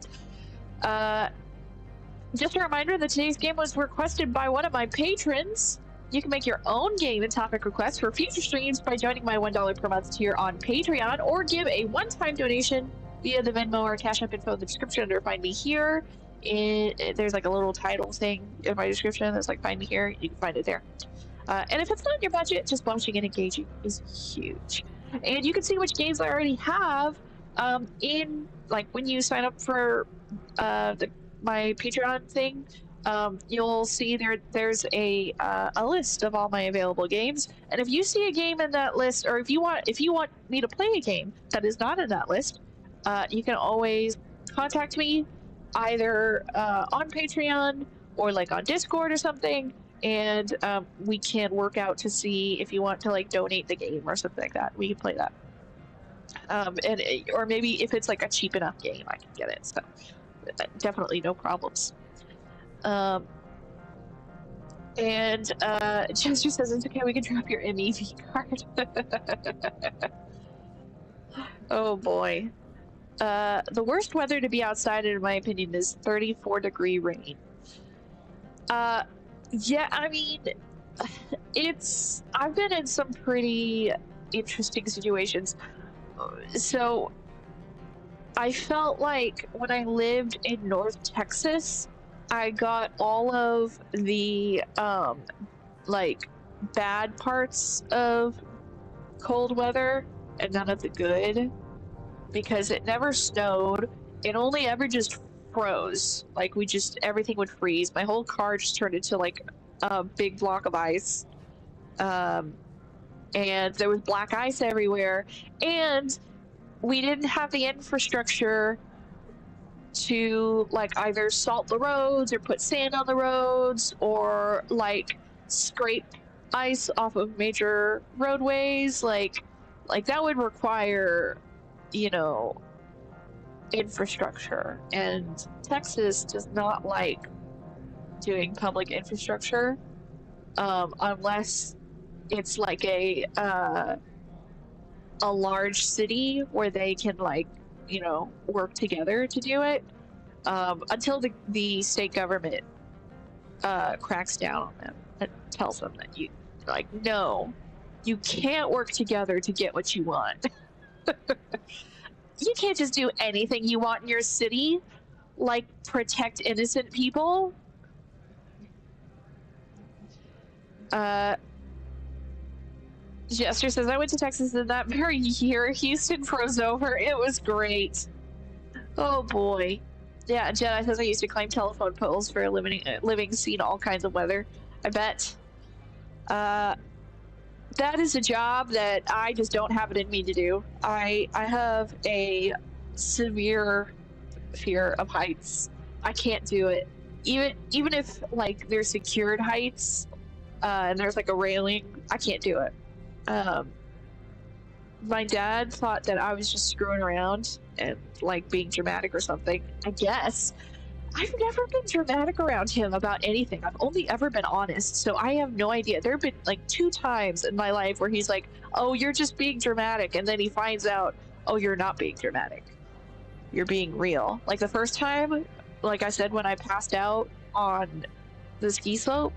Just a reminder that today's game was requested by one of my patrons. You can make your own game and topic requests for future streams by joining my $1 per month tier on Patreon, or give a one-time donation via the Venmo or CashApp info in the description under Find Me Here. There's like a little title thing in my description that's like Find Me Here. You can find it there. And if it's not in your budget, just watching and engaging is huge. And you can see which games I already have in, like, when you sign up for my Patreon thing. You'll see there's a list of all my available games, and if you see a game in that list, or if you want me to play a game that is not in that list, you can always contact me either on Patreon or like on Discord or something, and we can work out to see if you want to like donate the game or something like that. We can play that, or maybe if it's like a cheap enough game, I can get it. So definitely no problems. And Chester says it's okay, we can drop your MEV card. Oh boy. The worst weather to be outside, in my opinion, is 34-degree rain. Yeah, I mean, I've been in some pretty interesting situations. So I felt like when I lived in North Texas, I got all of the like bad parts of cold weather and none of the good, because it never snowed. It only ever just froze. Like everything would freeze. My whole car just turned into like a big block of ice. And there was black ice everywhere, and we didn't have the infrastructure to like either salt the roads or put sand on the roads or like scrape ice off of major roadways. Like that would require, you know, infrastructure, and Texas does not like doing public infrastructure unless it's like a large city where they can, like, you know, work together to do it, until the state government cracks down on them and tells them that no, you can't work together to get what you want. You can't just do anything you want in your city, like protect innocent people. Jester says, I went to Texas in that very year. Houston froze over. It was great. Oh boy. Yeah, Jedi says, I used to climb telephone poles for a living, seen all kinds of weather. I bet. That is a job that I just don't have it in me to do. I have a severe fear of heights. I can't do it. Even if like there's secured heights and there's like a railing, I can't do it. My dad thought that I was just screwing around and like being dramatic or something. I guess. I've never been dramatic around him about anything. I've only ever been honest, so I have no idea. There have been like 2 times in my life where he's like, oh, you're just being dramatic, and then he finds out, oh, you're not being dramatic. You're being real. Like the first time, like I said, when I passed out on the ski slope,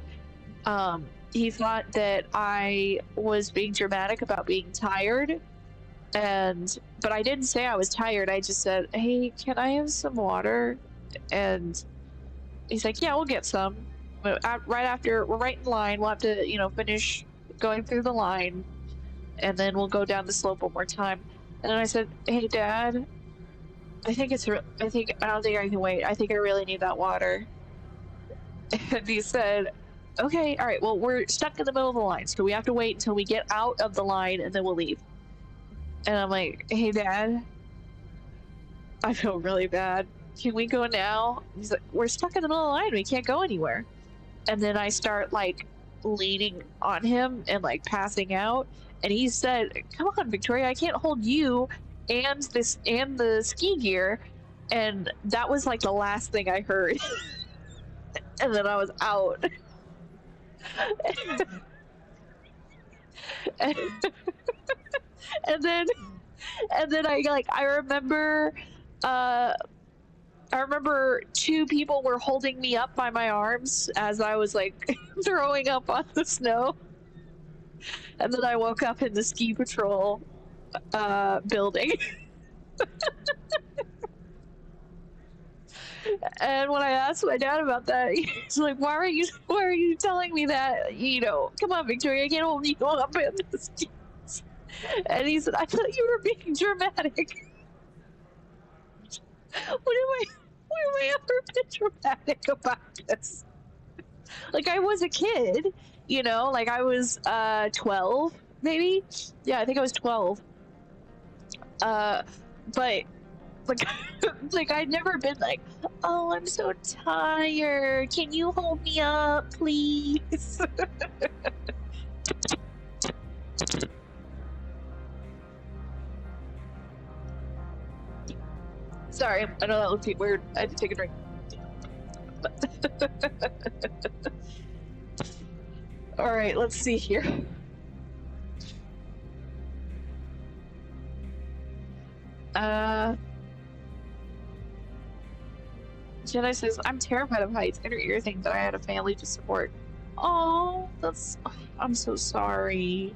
he thought that I was being dramatic about being tired, but I didn't say I was tired. I just said, hey, can I have some water? And he's like, yeah, we'll get some. But right after, we're right in line. We'll have to, you know, finish going through the line, and then we'll go down the slope one more time. And then I said, hey, Dad, I don't think I can wait. I think I really need that water. And he said, okay, all right, well, we're stuck in the middle of the line, so we have to wait until we get out of the line, and then we'll leave. And I'm like, hey, Dad, I feel really bad. Can we go now? He's like, we're stuck in the middle of the line. We can't go anywhere. And then I start like leaning on him and like passing out. And he said, come on, Victoria, I can't hold you and the ski gear. And that was like the last thing I heard. and then I was out. and, and then I remember I remember two people were holding me up by my arms as I was like throwing up on the snow. And then I woke up in the ski patrol building. And when I asked my dad about that, he's like, why are you telling me that? You know, come on, Victoria, I can't hold you up in the skis. And he said, I thought you were being dramatic. When have I ever been dramatic about this? Like, I was a kid, you know, like I was 12, maybe? Yeah, I think I was 12. But like, like I'd never been like, oh, I'm so tired. Can you hold me up, please? Sorry, I know that looked weird. I had to take a drink. All right, let's see here. Jedi says, I'm terrified of heights. Inner ear thing that I had a family to support. Oh, I'm so sorry.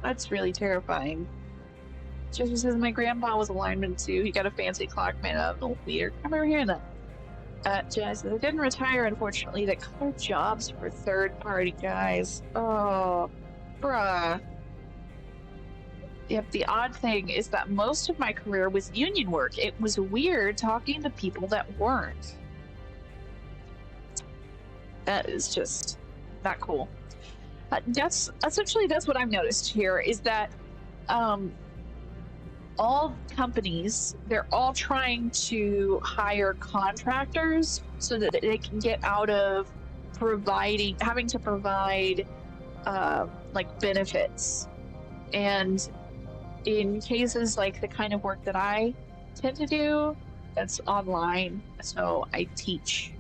That's really terrifying. Jessica says, my grandpa was a lineman too. He got a fancy clock made out of an old meter. I remember hearing that. Jedi says, I didn't retire, unfortunately. They cut our jobs for third-party guys. Oh, bruh. Yep, the odd thing is that most of my career was union work. It was weird talking to people that weren't. That is just not cool. That's what I've noticed here is that all companies, they're all trying to hire contractors so that they can get out of having to provide like benefits. And in cases like the kind of work that I tend to do, that's online. So I teach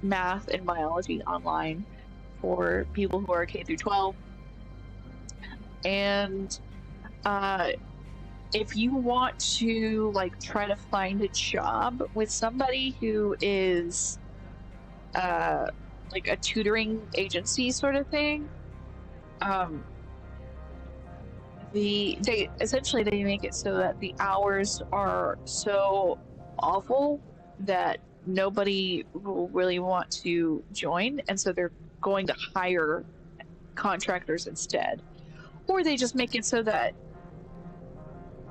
math and biology online for people who are K through 12. And if you want to like try to find a job with somebody who is like a tutoring agency sort of thing, they essentially make it so that the hours are so awful that nobody will really want to join, and so they're going to hire contractors instead. Or they just make it so that,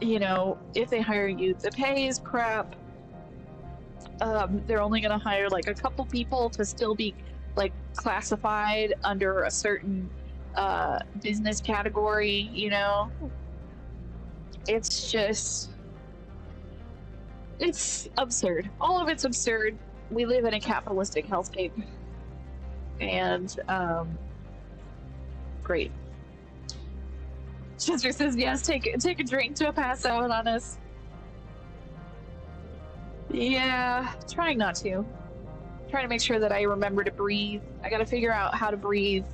you know, if they hire you, the pay is crap. They're only going to hire like a couple people to still be like classified under a certain business category, you know. It's just, it's absurd. All of it's absurd. We live in a capitalistic hellscape. And great. Chester says yes, take a drink to pass out on us. Yeah, trying not to. Trying to make sure that I remember to breathe. I gotta figure out how to breathe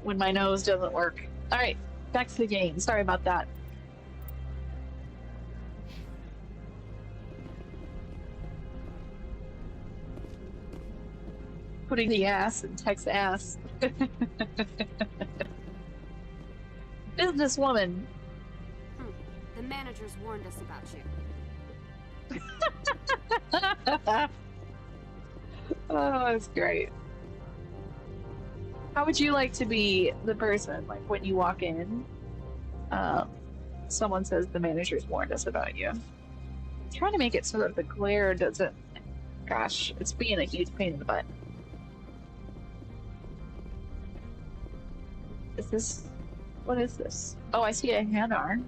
when my nose doesn't work. Alright, back to the game. Sorry about that. Putting the ass in Tech's ass. Businesswoman. The managers warned us about you. Oh, that's great. How would you like to be the person, like when you walk in, someone says the managers warned us about you? I'm trying to make it so that the glare doesn't, gosh, it's being a huge pain in the butt. Is this, what is this? Oh, I see a Hanar.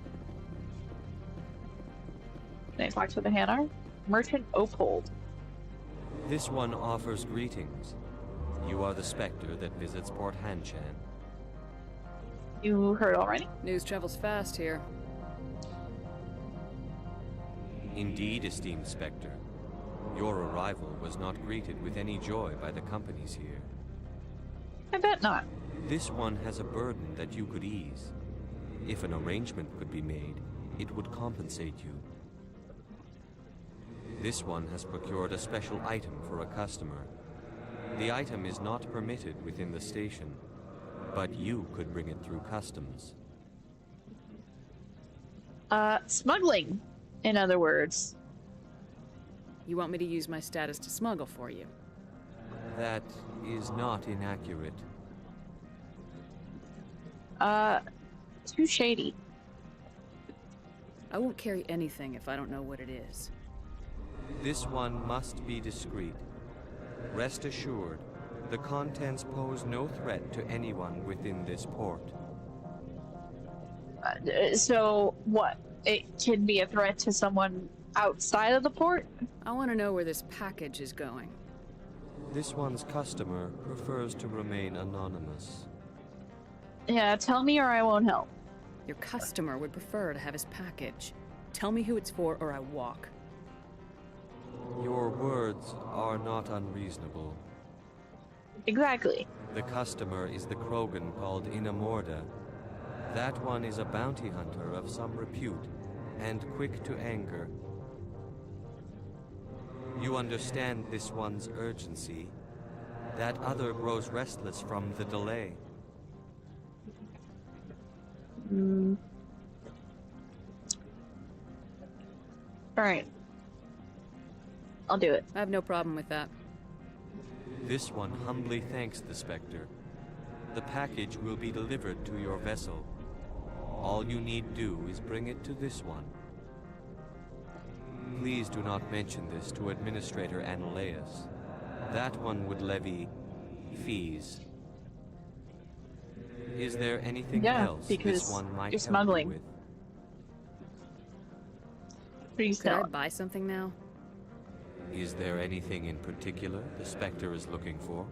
Can I talk to the Hanar? Merchant Opold. This one offers greetings. You are the Spectre that visits Port Hanshan. You heard already? News travels fast here. Indeed, esteemed Spectre. Your arrival was not greeted with any joy by the companies here. I bet not. This one has a burden that you could ease. If an arrangement could be made, it would compensate you. This one has procured a special item for a customer. The item is not permitted within the station, but you could bring it through customs. Smuggling, in other words. You want me to use my status to smuggle for you? That is not inaccurate. Too shady. I won't carry anything if I don't know what it is. This one must be discreet. Rest assured, the contents pose no threat to anyone within this port. So, what? It can be a threat to someone outside of the port? I want to know where this package is going. This one's customer prefers to remain anonymous. Yeah, tell me or I won't help. Your customer would prefer to have his package. Tell me who it's for or I walk. Your words are not unreasonable. Exactly. The customer is the Krogan called Inamorda. That one is a bounty hunter of some repute, and quick to anger. You understand this one's urgency. That other grows restless from the delay. Alright. I'll do it. I have no problem with that. This one humbly thanks the Spectre. The package will be delivered to your vessel. All you need do is bring it to this one. Please do not mention this to Administrator Annaleus. That one would levy fees. Is there anything else this one might you're help smuggling. you with? Please Could I don't. buy something now? Is there anything in particular the Spectre is looking for?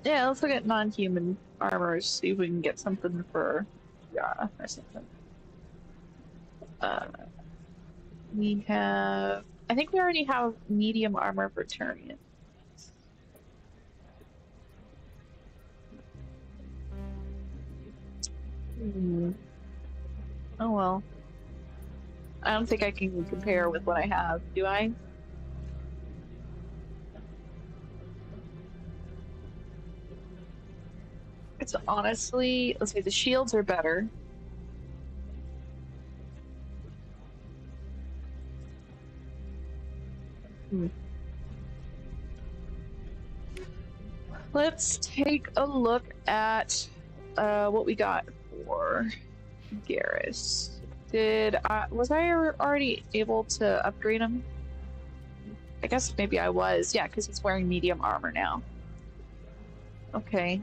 Yeah, let's look at non-human armors, see if we can get something for Yara or something. We have... I think we already have medium armor for Turian. Oh well. I don't think I can compare with what I have, do I? It's honestly, let's say the shields are better. Let's take a look at what we got for Garrus. Was I already able to upgrade him? I guess maybe I was. Yeah, because he's wearing medium armor now. Okay.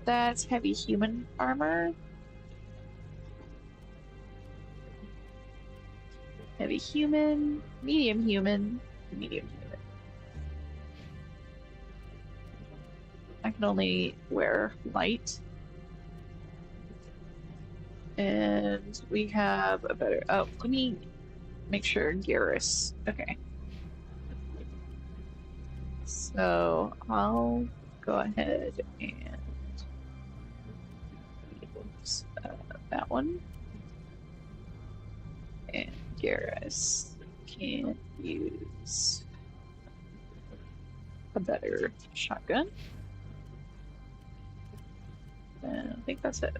That's heavy human armor. Heavy human, medium human, medium human. I can only wear light. And we have a better... Oh, let me make sure Garrus. Okay. So, I'll go ahead and... use that one. And Garrus can use a better shotgun. And I think that's it.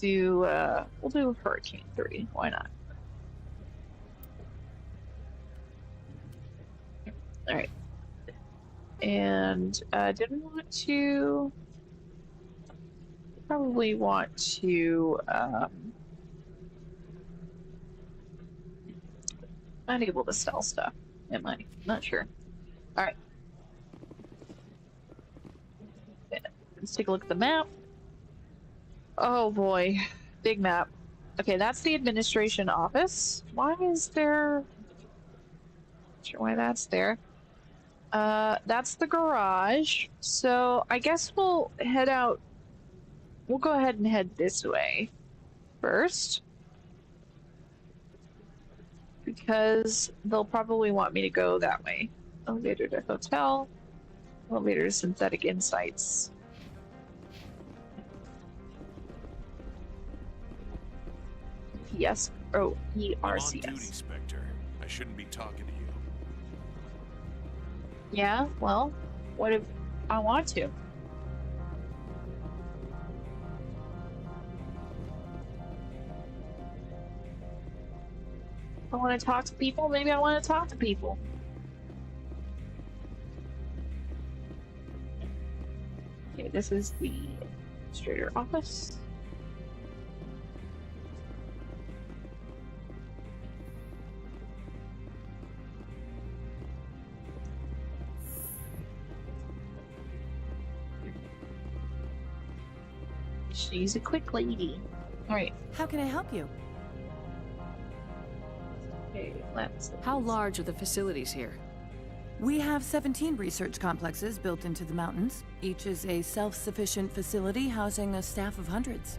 We'll do Hurricane 3. Why not? All right. And did we want to? Probably want to. Not able to sell stuff. Am I? Not sure. All right. Let's take a look at the map. Oh boy, big map. Okay, that's the administration office. Why is there... Not sure why that's there. That's the garage. So I guess we'll head out. We'll go ahead and head this way first. Because they'll probably want me to go that way. Elevator to hotel. Elevator to synthetic insights. Yes. Oh, ERCS. I'm on duty, Spectre. I shouldn't be talking to you. Yeah, well, what if I want to? I want to talk to people, maybe I want to talk to people. Okay, this is the administrator office. She's a quick lady. Alright. How can I help you? Okay, let's... How large are the facilities here? We have 17 research complexes built into the mountains. Each is a self-sufficient facility housing a staff of hundreds.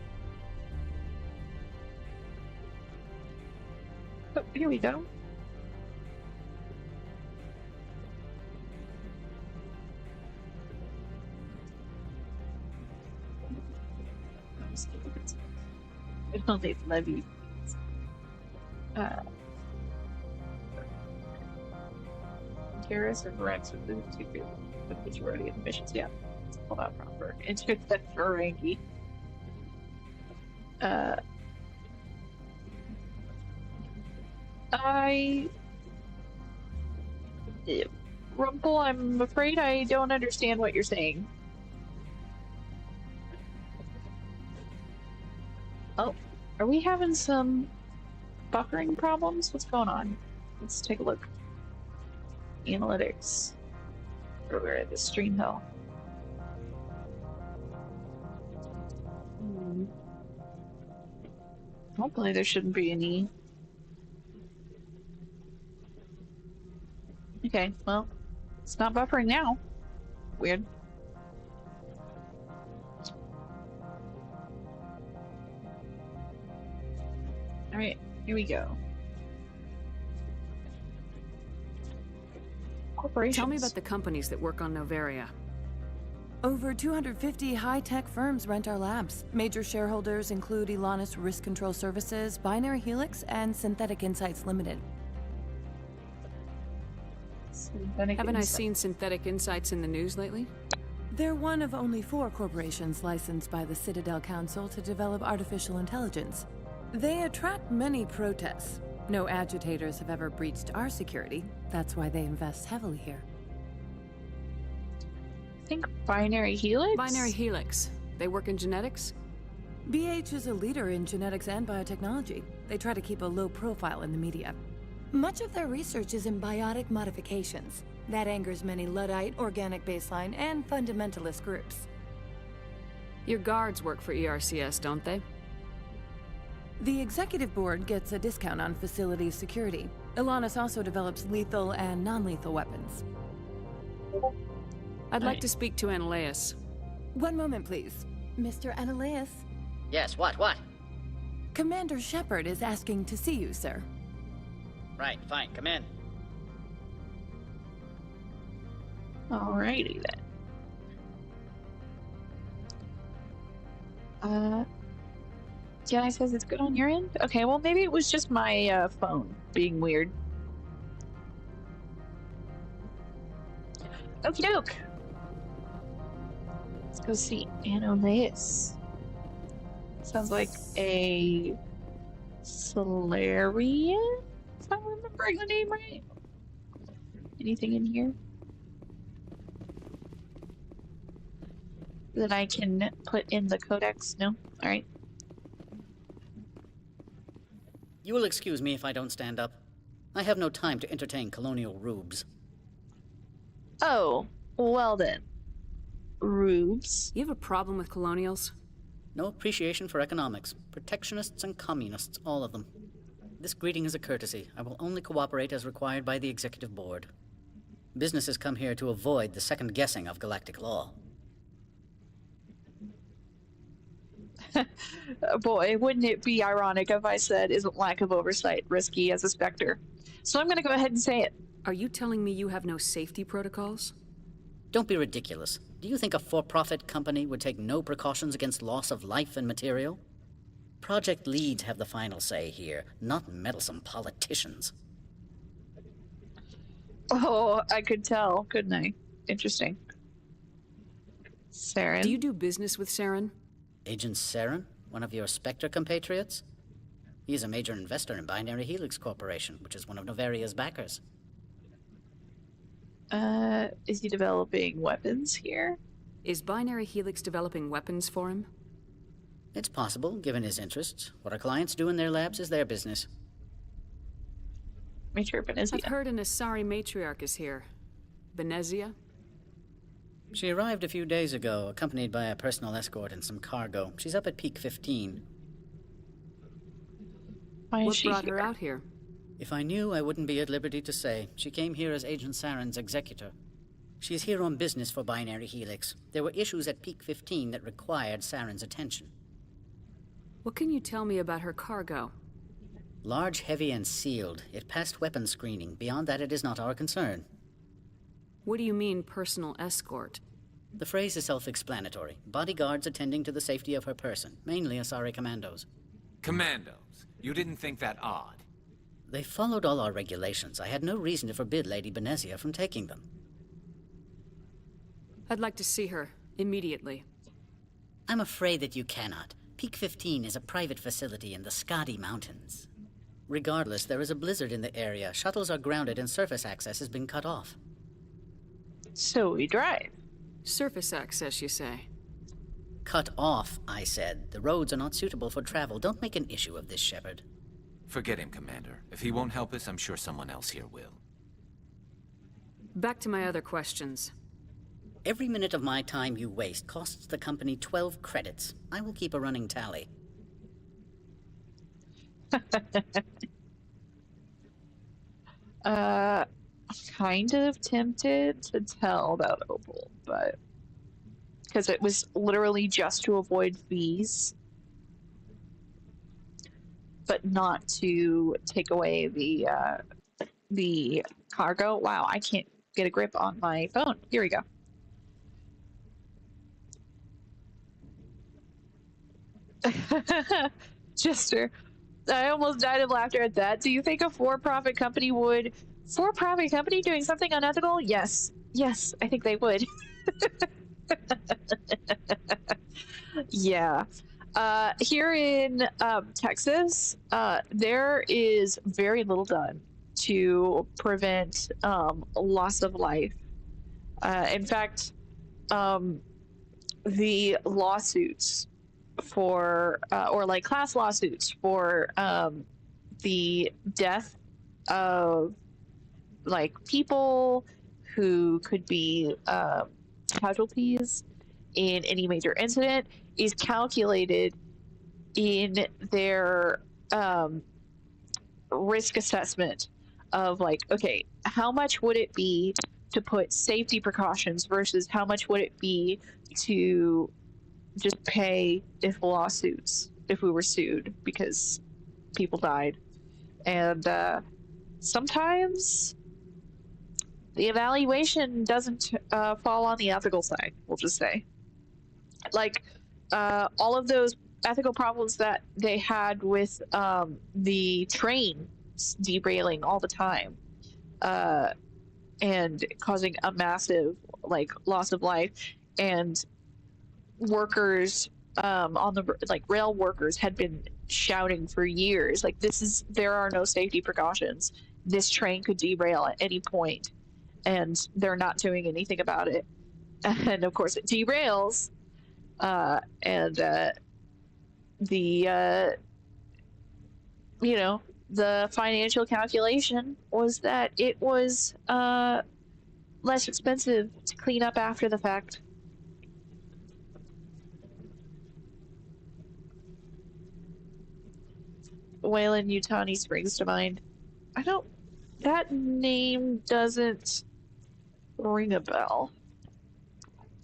Oh, here we go. I don't think it's levy. Terrorists and Rex with the majority of the missions. Yeah, let's pull that proper. Intercept Ferengi. Rumpel, I'm afraid I don't understand what you're saying. Oh, are we having some buffering problems? What's going on? Let's take a look. Analytics. We're at the stream hill. Hopefully there shouldn't be any. Okay, well, it's not buffering now. Weird. Alright, here we go. Corporations. Tell me about the companies that work on Noveria. Over 250 high-tech firms rent our labs. Major shareholders include Elanus Risk Control Services, Binary Helix, and Synthetic Insights Limited. Haven't I seen Synthetic Insights in the news lately? They're one of only 4 corporations licensed by the Citadel Council to develop artificial intelligence. They attract many protests. No agitators have ever breached our security. That's why they invest heavily here. I think Binary Helix? Binary Helix. They work in genetics? BH is a leader in genetics and biotechnology. They try to keep a low profile in the media. Much of their research is in biotic modifications. That angers many Luddite, organic baseline, and fundamentalist groups. Your guards work for ERCS, don't they? The executive board gets a discount on facility security. Elanus also develops lethal and non-lethal weapons. I'd like to speak to Analeus. One moment, please. Mr. Analeus? Yes, what? Commander Shepard is asking to see you, sir. Right, fine, come in. Alrighty then. Jenny says it's good on your end? Okay, well maybe it was just my phone being weird. Okie doke. Let's go see Analeus. Sounds like a Solarian? If I'm remembering the name right. Anything in here that I can put in the codex? No? Alright. You will excuse me if I don't stand up. I have no time to entertain colonial rubes. Oh, well then. Rubes. You have a problem with colonials? No appreciation for economics. Protectionists and communists, all of them. This greeting is a courtesy. I will only cooperate as required by the executive board. Businesses come here to avoid the second guessing of galactic law. Boy, wouldn't it be ironic if I said, isn't lack of oversight risky as a Spectre? So I'm going to go ahead and say it. Are you telling me you have no safety protocols? Don't be ridiculous. Do you think a for-profit company would take no precautions against loss of life and material? Project leads have the final say here, not meddlesome politicians. Oh, I could tell, couldn't I? Interesting. Saren? Do you do business with Saren? Agent Saren? One of your Spectre compatriots? He's a major investor in Binary Helix Corporation, which is one of Noveria's backers. Is he developing weapons here? Is Binary Helix developing weapons for him? It's possible, given his interests. What our clients do in their labs is their business. Major Benezia. I've heard an Asari matriarch is here. Benezia? She arrived a few days ago, accompanied by a personal escort and some cargo. She's up at Peak 15. What brought her out here? If I knew, I wouldn't be at liberty to say. She came here as Agent Saren's executor. She's here on business for Binary Helix. There were issues at Peak 15 that required Saren's attention. What can you tell me about her cargo? Large, heavy, and sealed. It passed weapons screening. Beyond that, it is not our concern. What do you mean, personal escort? The phrase is self-explanatory. Bodyguards attending to the safety of her person, mainly Asari commandos. Commandos? You didn't think that odd? They followed all our regulations. I had no reason to forbid Lady Benezia from taking them. I'd like to see her, immediately. I'm afraid that you cannot. Peak 15 is a private facility in the Skadi Mountains. Regardless, there is a blizzard in the area. Shuttles are grounded and surface access has been cut off. So we drive. Surface access, you say? Cut off, I said. The roads are not suitable for travel. Don't make an issue of this, Shepard. Forget him, Commander. If he won't help us, I'm sure someone else here will. Back to my other questions. Every minute of my time you waste costs the company 12 credits. I will keep a running tally. I'm kind of tempted to tell about Opal, but... because it was literally just to avoid fees. But not to take away the cargo. Wow, I can't get a grip on my phone. Here we go. Jester, I almost died of laughter at that. Do you think a for-profit company would... For-profit company doing something unethical? Yes. Yes, I think they would. Yeah. Here in Texas, there is very little done to prevent loss of life. In fact, the lawsuits for, or like class lawsuits for the death of like people who could be casualties in any major incident is calculated in their risk assessment of like, okay, how much would it be to put safety precautions versus how much would it be to just pay if we were sued because people died. And sometimes the evaluation doesn't fall on the ethical side, we'll just say. Like, all of those ethical problems that they had with the train derailing all the time and causing a massive, like, loss of life, and workers on the, like, rail workers had been shouting for years, like, there are no safety precautions. This train could derail at any point, and they're not doing anything about it. And of course it derails, and you know, the financial calculation was that it was less expensive to clean up after the fact. Wayland Yutani springs to mind. That name doesn't ring a bell.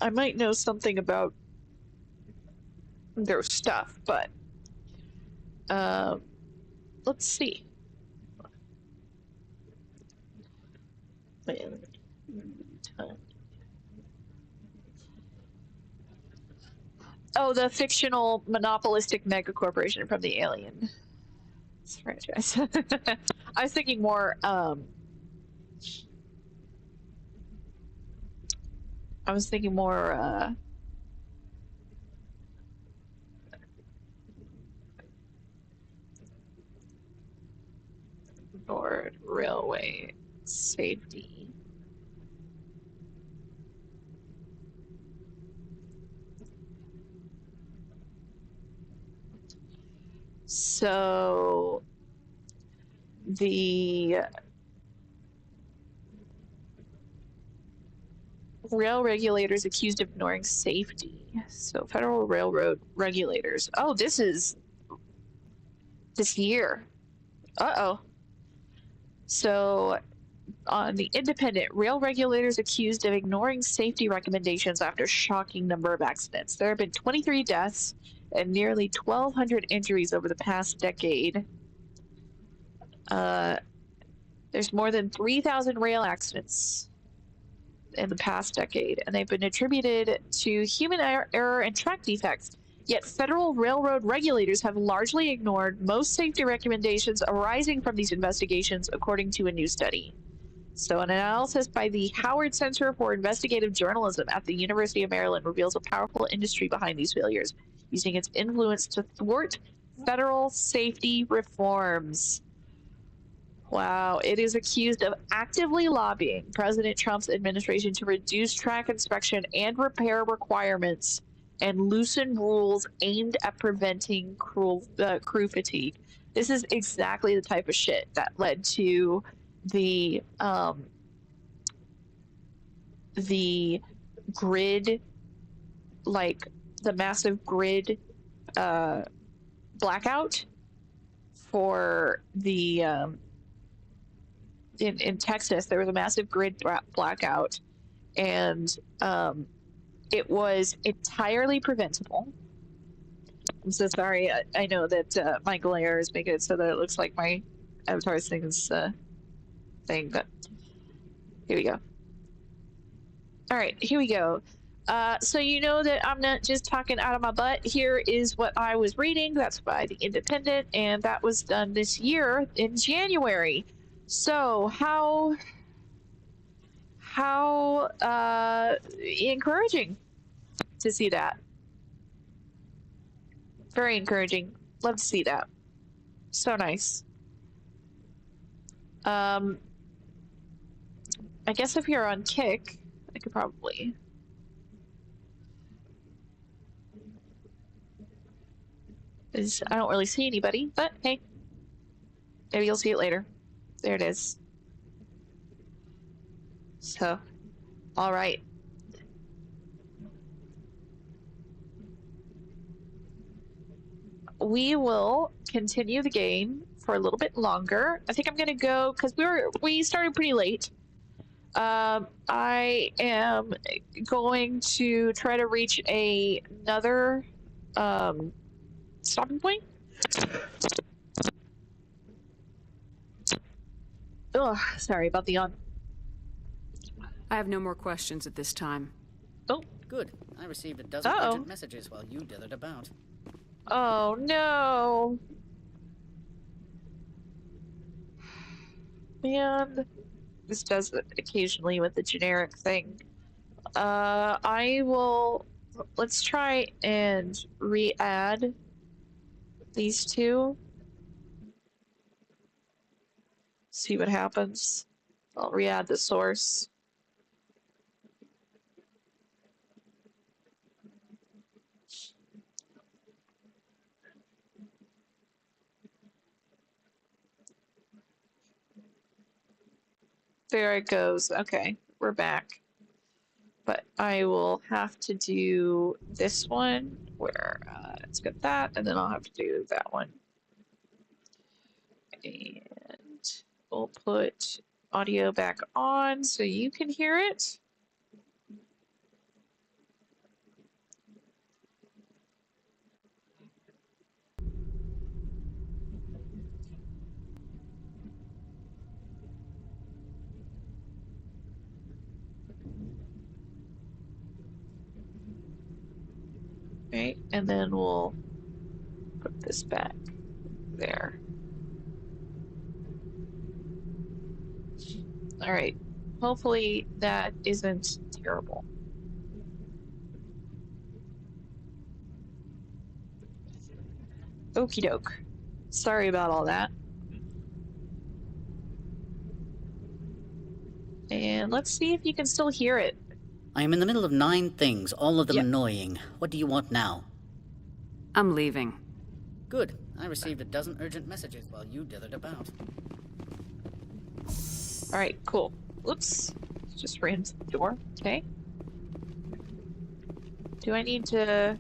I might know something about their stuff, but let's see. Oh, the fictional monopolistic mega corporation from the Alien franchise. I was thinking more. I was thinking more. Board railway safety. So the rail regulators accused of ignoring safety. So federal railroad regulators. Oh, this is this year. Uh-oh. So on the Independent, rail regulators accused of ignoring safety recommendations after shocking number of accidents. There have been 23 deaths and nearly 1,200 injuries over the past decade. There's more than 3,000 rail accidents in the past decade, and they've been attributed to human error and track defects. Yet federal railroad regulators have largely ignored most safety recommendations arising from these investigations, according to a new study. So an analysis by the Howard Center for Investigative Journalism at the University of Maryland reveals a powerful industry behind these failures, using its influence to thwart federal safety reforms. Wow, it is accused of actively lobbying President Trump's administration to reduce track inspection and repair requirements and loosen rules aimed at preventing crew fatigue. This is exactly the type of shit that led to the grid, like the massive grid blackout for the in Texas. There was a massive grid blackout, and it was entirely preventable. I'm so sorry. I know that my glare is making it so that it looks like my avatar's thing's thing, but here we go. All right, here we go. So you know that I'm not just talking out of my butt. Here is what I was reading. That's by the Independent, and that was done this year in January. So how encouraging to see that. Very encouraging. Love to see that. So nice. I guess if you're on Kick, I could probably. I don't really see anybody, but hey, maybe you'll see it later. There it is. So, all right. We will continue the game for a little bit longer. I think I'm gonna go because we started pretty late. I am going to try to reach another stopping point. Oh, sorry about the yawn. I have no more questions at this time. Oh, good. I received a dozen urgent messages while you dithered about. Oh no. Man, this does it occasionally with the generic thing. I will. Let's try and re-add these two. See what happens. I'll re-add the source. There it goes. Okay, we're back. But I will have to do this one where it's got that, and then I'll have to do that one. And we'll put audio back on so you can hear it. Okay, and then we'll put this back there. All right. Hopefully that isn't terrible. Okie doke. Sorry about all that. And let's see if you can still hear it. I am in the middle of 9 things, all of them annoying. What do you want now? I'm leaving. Good. I received a dozen urgent messages while you dithered about. Alright, cool. Whoops. Just ran to the door. Okay. Do I need to...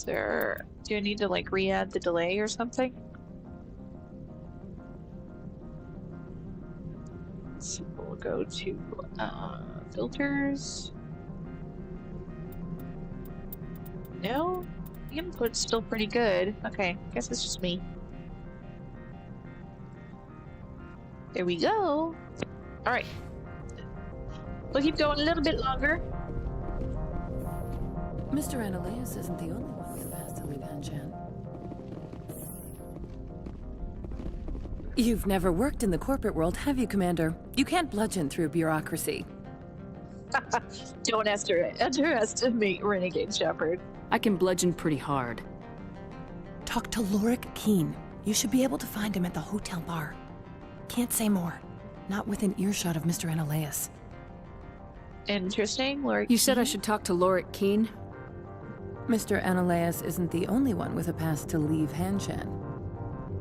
Do I need to, like, re-add the delay or something? So we'll go to, filters. No? The input's still pretty good. Okay, guess it's just me. There we go. Alright. We'll keep going a little bit longer. Mr. Annaleus isn't the only one with a past to leave Hanshan. You've never worked in the corporate world, have you, Commander? You can't bludgeon through bureaucracy. Don't underestimate Renegade Shepherd. I can bludgeon pretty hard. Talk to Lorik Keen. You should be able to find him at the hotel bar. Can't say more. Not within earshot of Mr. Annaleus. Interesting, Lorik. You said I should talk to Lorik Keen? Mr. Annaleus isn't the only one with a past to leave Hanshan.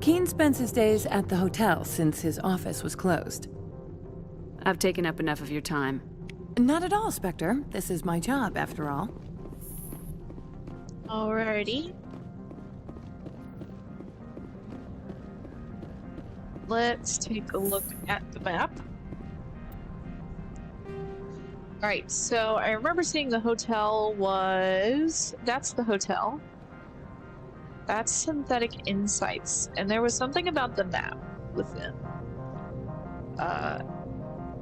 Keen spends his days at the hotel since his office was closed. I've taken up enough of your time. Not at all, Spectre. This is my job, after all. Alrighty. Let's take a look at the map. Alright, so I remember seeing the hotel was... That's the hotel. That's Synthetic Insights. And there was something about the map within.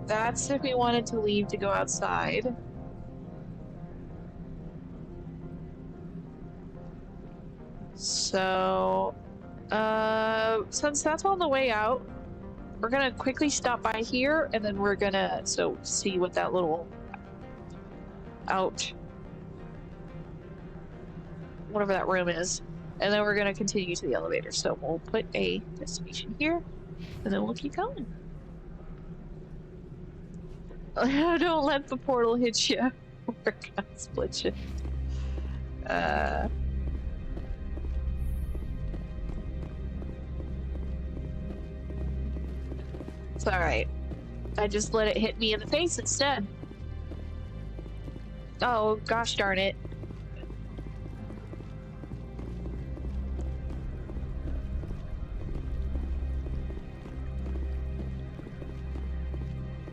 That's if we wanted to leave to go outside. So... since that's on the way out, we're gonna quickly stop by here, and then we're gonna see what that little whatever that room is, and then we're gonna continue to the elevator. So we'll put a destination here, and then we'll keep going. Don't let the portal hit you. We're gonna split you. It's alright. I just let it hit me in the face instead. Oh, gosh darn it.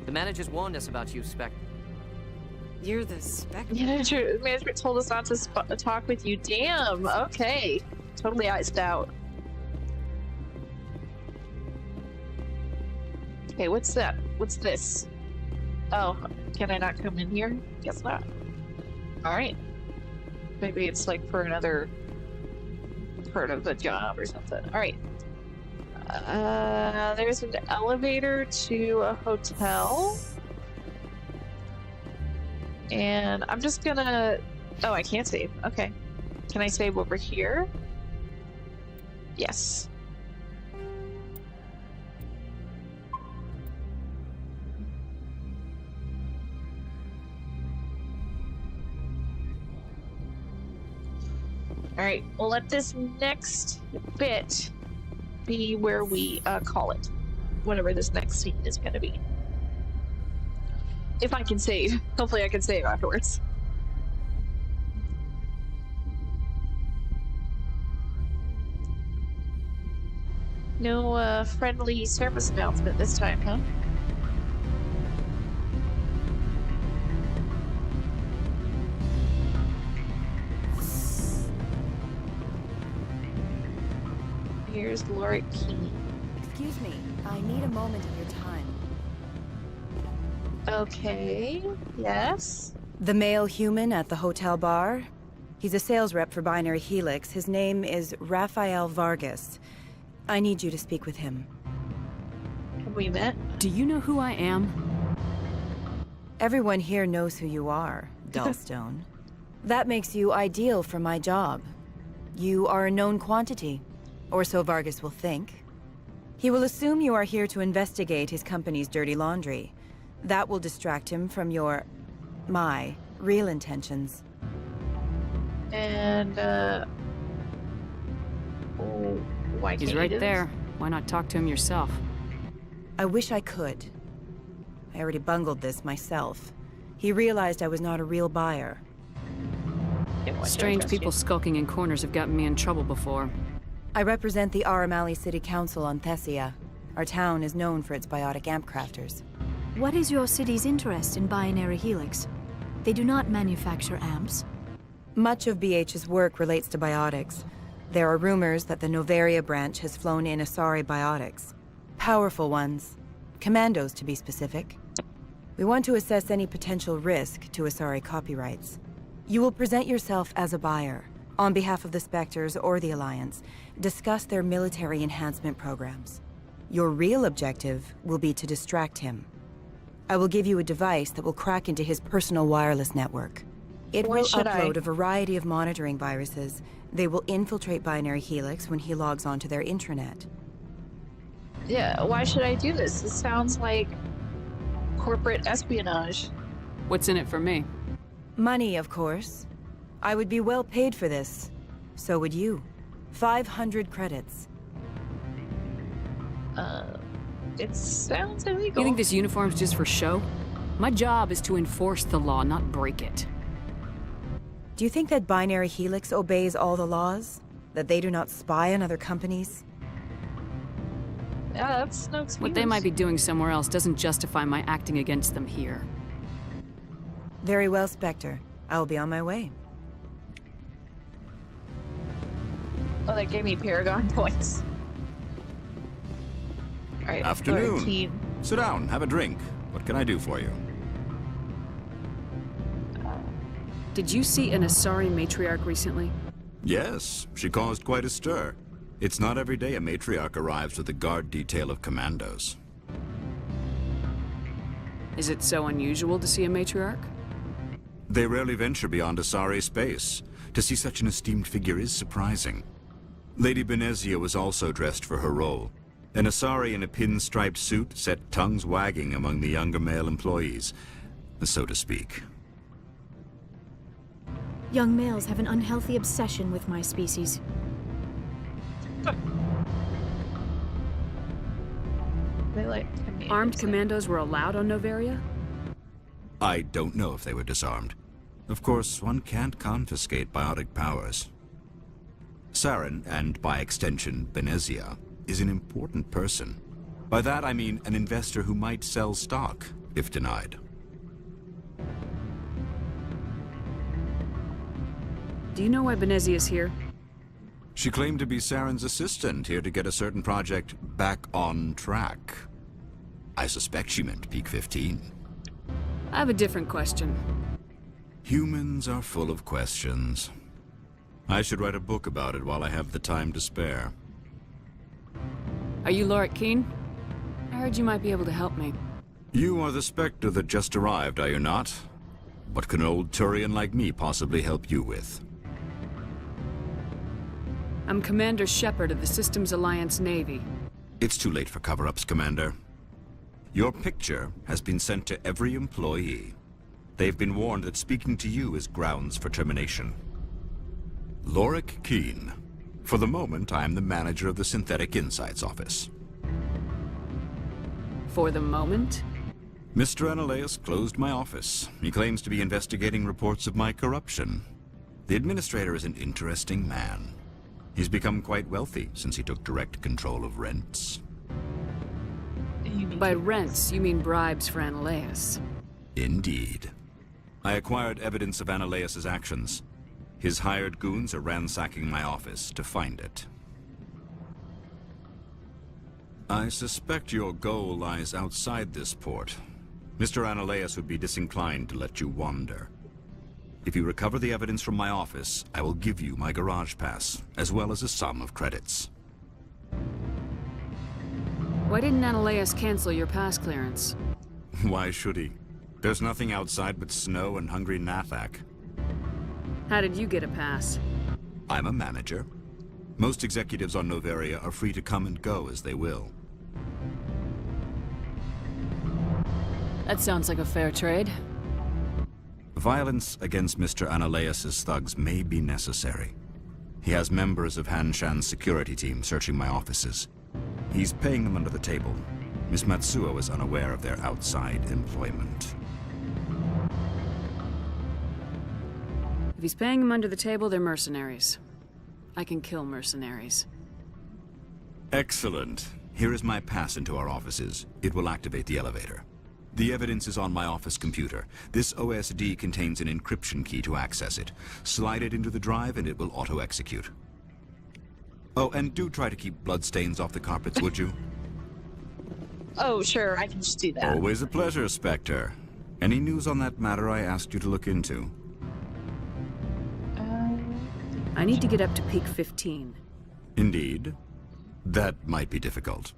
The managers warned us about you, Spec. You're the Spectre? Management told us not to talk with you. Damn, okay. Totally iced out. Okay, what's that? What's this? Oh, can I not come in here? Guess not. Alright. Maybe it's like for another part of the job or something. Alright. There's an elevator to a hotel. And I'm just gonna... Oh, I can't save. Okay. Can I save over here? Yes. Alright, we'll let this next bit be where we call it. Whatever this next scene is going to be. If I can save. Hopefully I can save afterwards. No friendly service announcement this time, huh? Here's Laura Key. Excuse me, I need a moment of your time. Okay, yes. The male human at the hotel bar? He's a sales rep for Binary Helix. His name is Rafael Vargas. I need you to speak with him. Have we met? Do you know who I am? Everyone here knows who you are, Dullstone. That makes you ideal for my job. You are a known quantity, or so Vargas will think. He will assume you are here to investigate his company's dirty laundry. That will distract him from my real intentions. And, why can't He's you right do this? there. Why not talk to him yourself? I wish I could. I already bungled this myself. He realized I was not a real buyer. Strange people skulking in corners have gotten me in trouble before. I represent the Aramali City Council on Thessia. Our town is known for its biotic amp crafters. What is your city's interest in Binary Helix? They do not manufacture amps. Much of BH's work relates to biotics. There are rumors that the Noveria branch has flown in Asari biotics. Powerful ones. Commandos, to be specific. We want to assess any potential risk to Asari copyrights. You will present yourself as a buyer, on behalf of the Spectres or the Alliance, discuss their military enhancement programs. Your real objective will be to distract him. I will give you a device that will crack into his personal wireless network. It will upload a variety of monitoring viruses. They will infiltrate Binary Helix when he logs onto their intranet. Yeah, why should I do this? This sounds like corporate espionage. What's in it for me? Money, of course. I would be well paid for this. So would you. 500 credits. It sounds illegal. You think this uniform's just for show? My job is to enforce the law, not break it. Do you think that Binary Helix obeys all the laws? That they do not spy on other companies? Yeah, that's no excuse. What they might be doing somewhere else doesn't justify my acting against them here. Very well, Spectre. I will be on my way. Oh, that gave me Paragon points. All right, afternoon. Sit down, have a drink. What can I do for you? Did you see an Asari matriarch recently? Yes, she caused quite a stir. It's not every day a matriarch arrives with a guard detail of commandos. Is it so unusual to see a matriarch? They rarely venture beyond Asari space. To see such an esteemed figure is surprising. Lady Benezia was also dressed for her role. An Asari in a pinstriped suit set tongues wagging among the younger male employees, so to speak. Young males have an unhealthy obsession with my species. They like commandos. Armed commandos were allowed on Noveria? I don't know if they were disarmed. Of course, one can't confiscate biotic powers. Saren, and by extension, Benezia, is an important person. By that I mean an investor who might sell stock, if denied. Do you know why Benezia is here? She claimed to be Saren's assistant, here to get a certain project back on track. I suspect she meant Peak 15. I have a different question. Humans are full of questions. I should write a book about it while I have the time to spare. Are you Laura Keen? I heard you might be able to help me. You are the Spectre that just arrived, are you not? What can an old Turian like me possibly help you with? I'm Commander Shepard of the Systems Alliance Navy. It's too late for cover-ups, Commander. Your picture has been sent to every employee. They've been warned that speaking to you is grounds for termination. Lorik Keen. For the moment, I am the manager of the Synthetic Insights Office. For the moment? Mr. Analaeus closed my office. He claims to be investigating reports of my corruption. The administrator is an interesting man. He's become quite wealthy since he took direct control of rents. By rents, you mean bribes for Ananias. Indeed. I acquired evidence of Ananias' actions. His hired goons are ransacking my office to find it. I suspect your goal lies outside this port. Mr. Ananias would be disinclined to let you wander. If you recover the evidence from my office, I will give you my garage pass, as well as a sum of credits. Why didn't Ananias cancel your pass clearance? Why should he? There's nothing outside but snow and hungry Nathak. How did you get a pass? I'm a manager. Most executives on Noveria are free to come and go as they will. That sounds like a fair trade. Violence against Mr. Ananias' thugs may be necessary. He has members of Han Shan's security team searching my offices. He's paying them under the table. Miss Matsuo is unaware of their outside employment. If he's paying them under the table, they're mercenaries. I can kill mercenaries. Excellent. Here is my pass into our offices. It will activate the elevator. The evidence is on my office computer. This OSD contains an encryption key to access it. Slide it into the drive and it will auto-execute. Oh, and do try to keep bloodstains off the carpets, would you? Oh, sure, I can just do that. Always a pleasure, Spectre. Any news on that matter I asked you to look into? I need to get up to peak 15. Indeed. That might be difficult.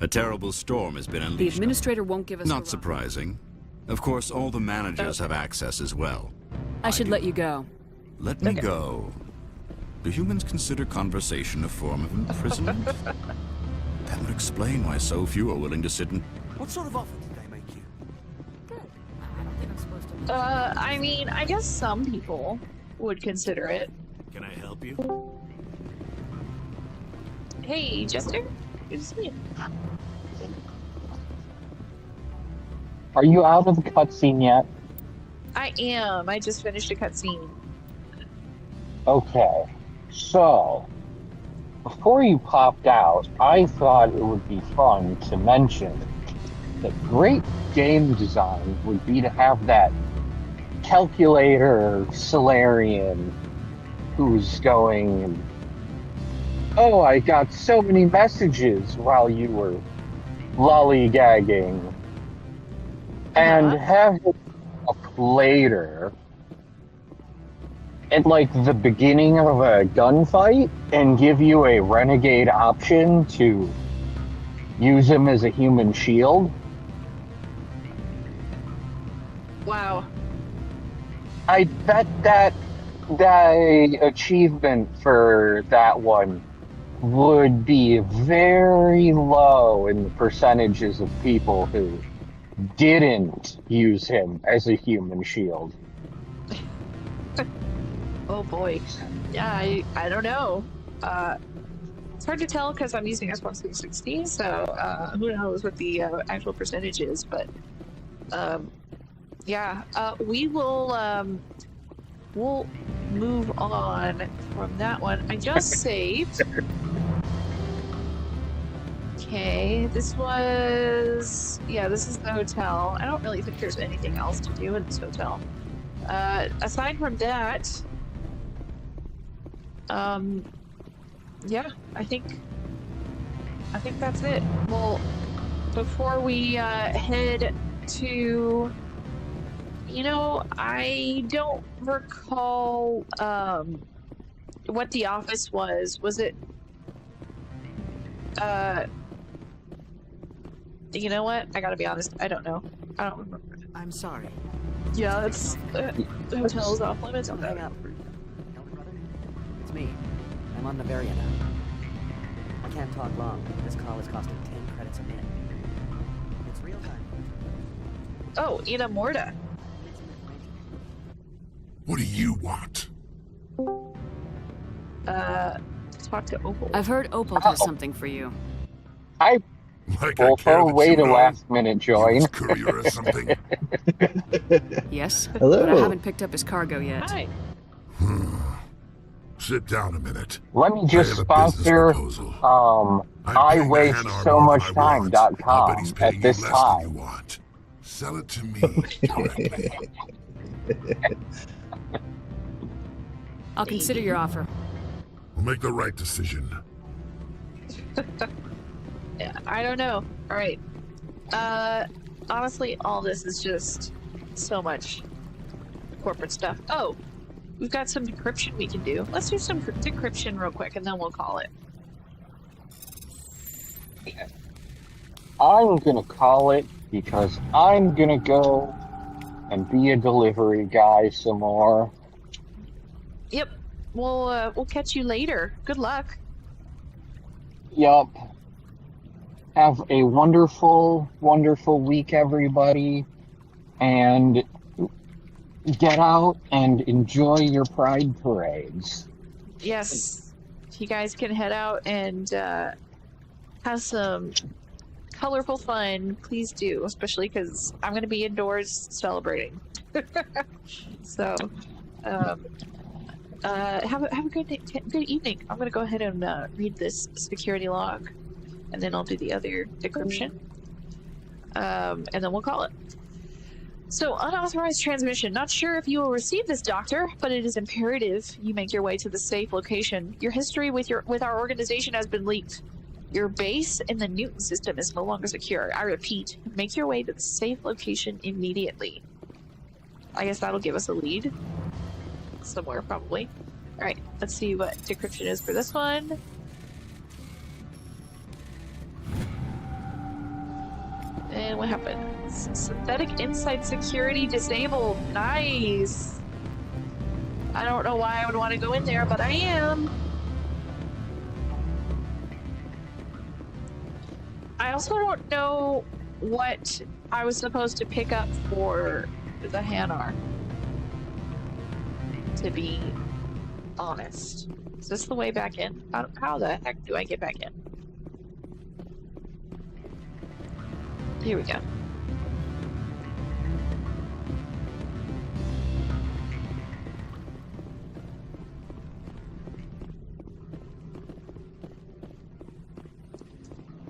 A terrible storm has been unleashed. The administrator won't give us Not surprising. Of course, all the managers have access as well. I should let you go. Let me go. Do humans consider conversation a form of imprisonment? That would explain why so few are willing to sit and... What sort of offer did they make you? Good. I don't think I'm supposed to... I mean, I guess some people would consider it. Can I help you? Hey, Jester. Good to see you. Are you out of the cutscene yet? I am. I just finished a cutscene. Okay. So, before you popped out, I thought it would be fun to mention that great game design would be to have that calculator Solarian who's going, oh, I got so many messages while you were lollygagging, and have it up later at like the beginning of a gunfight and give you a renegade option to use him as a human shield. Wow. I bet that achievement for that one would be very low in the percentages of people who didn't use him as a human shield. Oh boy. Yeah, I don't know. It's hard to tell because I'm using Xbox 360, so who knows what the actual percentage is, but yeah, we will we'll move on from that one. I just saved. Okay, this was, yeah, this is the hotel. I don't really think there's anything else to do in this hotel. Aside from that, yeah, I think that's it. Well, before we head to, you know, I don't recall what the office was. Was it you know what? I gotta be honest. I don't know. I don't remember. I'm sorry. Yeah, it's the hotel's off limits on that. Hang up. It's me. I'm on Noveria now. I can't talk long. This call is costing 10 credits a minute. It's real time. Oh, Ina Morta. What do you want? Talk to Opal. I've heard Opal has something for you. Opal, way to last minute join. Courier or something. Yes. Hello. But I haven't picked up his cargo yet. Hi. Sit down a minute. Let me just I have a business sponsor proposal. I waste so much time.com at this time. Sell it to me directly. I'll consider your offer. We'll make the right decision. Yeah, I don't know. All right. Honestly, all this is just so much corporate stuff. Oh, we've got some decryption we can do. Let's do some decryption real quick, and then we'll call it. I'm gonna call it because I'm gonna go and be a delivery guy some more. Yep. We'll catch you later. Good luck. Yup. Have a wonderful, wonderful week, everybody. And get out and enjoy your pride parades. Yes. You guys can head out and have some colorful fun. Please do, especially because I'm going to be indoors celebrating. So, have a good evening. I'm going to go ahead and read this security log, and then I'll do the other decryption, and then we'll call it. So, unauthorized transmission. Not sure if you will receive this, Doctor, but it is imperative you make your way to the safe location. Your history with our organization has been leaked. Your base in the Newton system is no longer secure. I repeat, make your way to the safe location immediately. I guess that'll give us a lead. Somewhere, probably. Alright, let's see what decryption is for this one. And what happened? Synthetic Insight Security disabled. Nice! I don't know why I would want to go in there, but I am. I also don't know what I was supposed to pick up for the Hanar, to be honest. Is this the way back in? How the heck do I get back in? Here we go.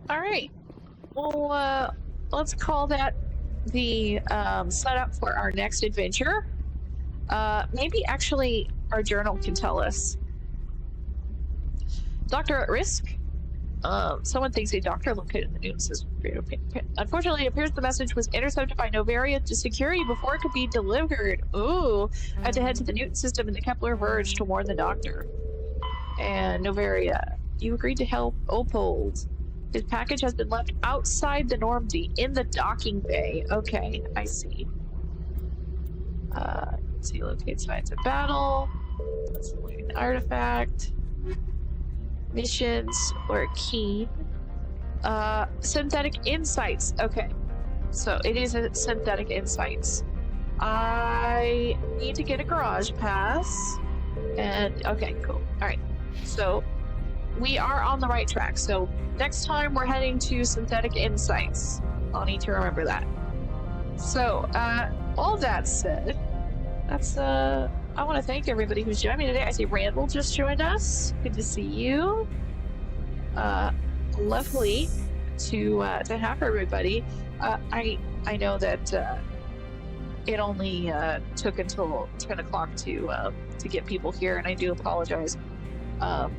All right. Well, let's call that the setup for our next adventure. Maybe actually our journal can tell us. Doctor at risk? Someone thinks a doctor located in the Newton system. Unfortunately, it appears the message was intercepted by Noveria to security before it could be delivered. Ooh. I had to head to the Newton system in the Kepler Verge to warn the doctor. And Noveria, you agreed to help Opold. His package has been left outside the Normandy in the docking bay. Okay, I see. Let's see, locate sites of battle. Let's look at an artifact. Missions or a key. Synthetic Insights. Okay, so it is a Synthetic Insights. I need to get a garage pass. And, okay, cool. Alright, so we are on the right track. So next time we're heading to Synthetic Insights. I'll need to remember that. So, all that said, that's, I want to thank everybody who's joined me today. I see Randall just joined us. Good to see you. Lovely to have everybody. I know that it only took until 10 o'clock to get people here, and I do apologize. But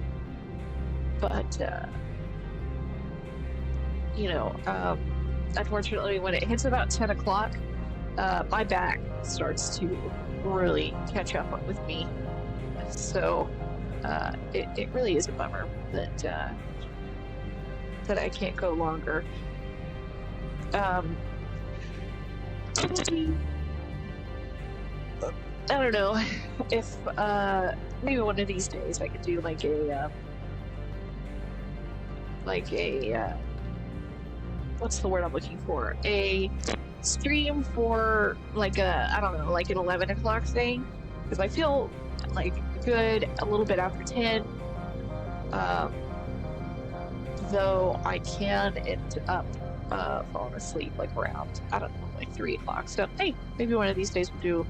you know, unfortunately, when it hits about 10 o'clock, my back starts to really catch up with me. So it really is a bummer that that I can't go longer. I don't know if maybe one of these days I could do like a what's the word I'm looking for? A stream for like a, I don't know, like an 11 o'clock thing, because I feel like good a little bit after 10, though I can end up falling asleep like around, I don't know, like 3 o'clock. So hey, maybe one of these days we'll do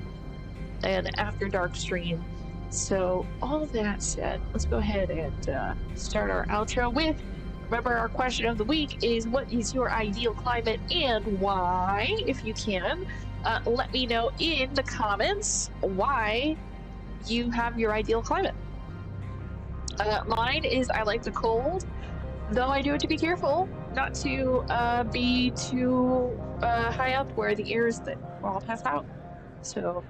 an after dark stream So, all that said, let's go ahead and start our outro with, remember our question of the week is, what is your ideal climate and why? If you can, let me know in the comments why you have your ideal climate. Mine is I like the cold, though I do it to be careful, not to be too high up where the air is that we'll all pass out. So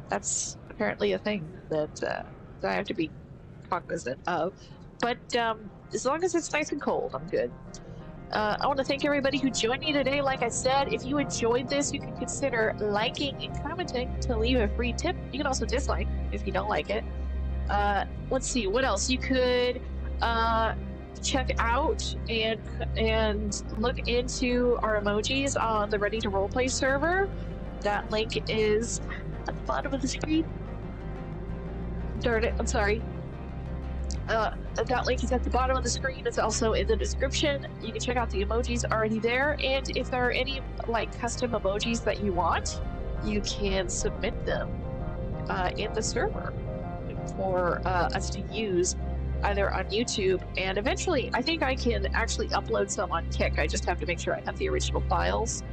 that's apparently a thing that I have to be cognizant of. But as long as it's nice and cold, I'm good. I want to thank everybody who joined me today. Like I said, if you enjoyed this, you can consider liking and commenting to leave a free tip. You can also dislike if you don't like it. Let's see, what else? You could check out and look into our emojis on the Ready to Roleplay server. That link is at the bottom of the screen. Darn it, I'm sorry. That link is at the bottom of the screen. It's also in the description. You can check out the emojis already there. And if there are any like custom emojis that you want, you can submit them in the server for us to use either on YouTube, and eventually I think I can actually upload some on Kick. I just have to make sure I have the original files.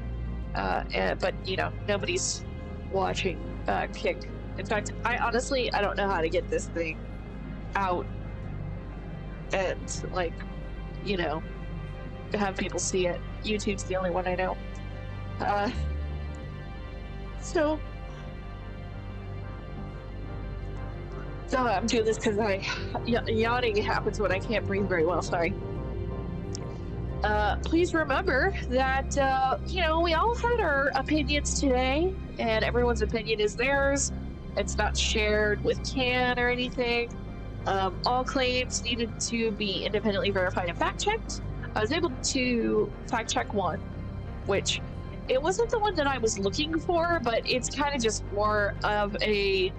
But you know, nobody's watching Kick. In fact, I don't know how to get this thing out and, like, you know, have people see it. YouTube's the only one I know. So I'm doing this because yawning happens when I can't breathe very well, sorry. Please remember that, you know, we all had our opinions today, and everyone's opinion is theirs. It's not shared with Can or anything. All claims needed to be independently verified and fact-checked. I was able to fact-check one, which it wasn't the one that I was looking for, but it's kind of just more of a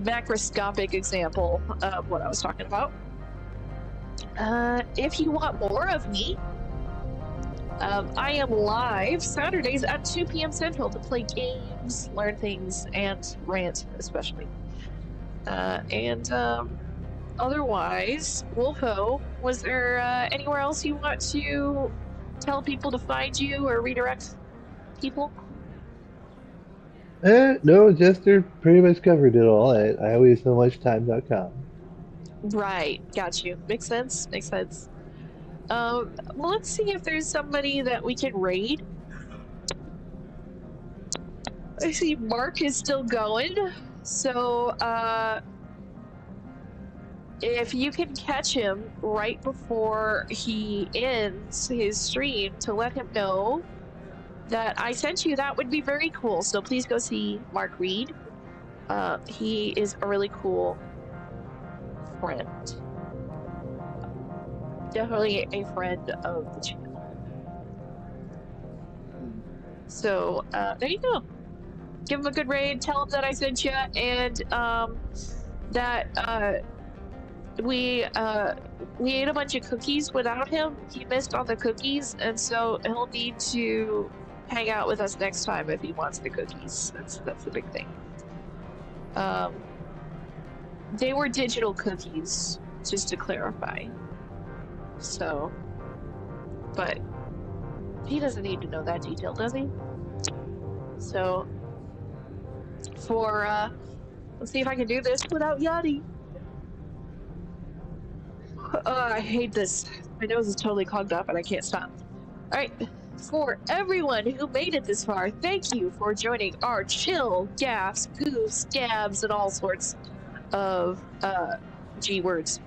macroscopic example of what I was talking about. If you want more of me, I am live Saturdays at 2 p.m. Central to play games, learn things, and rant, especially. Otherwise, Wolfo, was there anywhere else you want to tell people to find you or redirect people? No, Jester pretty much covered it all at ialwayssomuchtime.com. Right, got you. Makes sense, makes sense. Well, let's see if there's somebody that we can raid. I see Mark is still going, so, if you can catch him right before he ends his stream to let him know that I sent you, that would be very cool. So please go see Mark Reed. He is a really cool friend. Definitely a friend of the channel. So there you go. Give him a good raid, tell him that I sent you, and that we ate a bunch of cookies without him. He missed all the cookies, and so he'll need to hang out with us next time if he wants the cookies. That's the big thing. They were digital cookies, just to clarify. So, but he doesn't need to know that detail, does he? So, let's see if I can do this without yawning. I hate this. My nose is totally clogged up and I can't stop. Alright, for everyone who made it this far, thank you for joining our chill, gaffs, goofs, gabs, and all sorts of G words,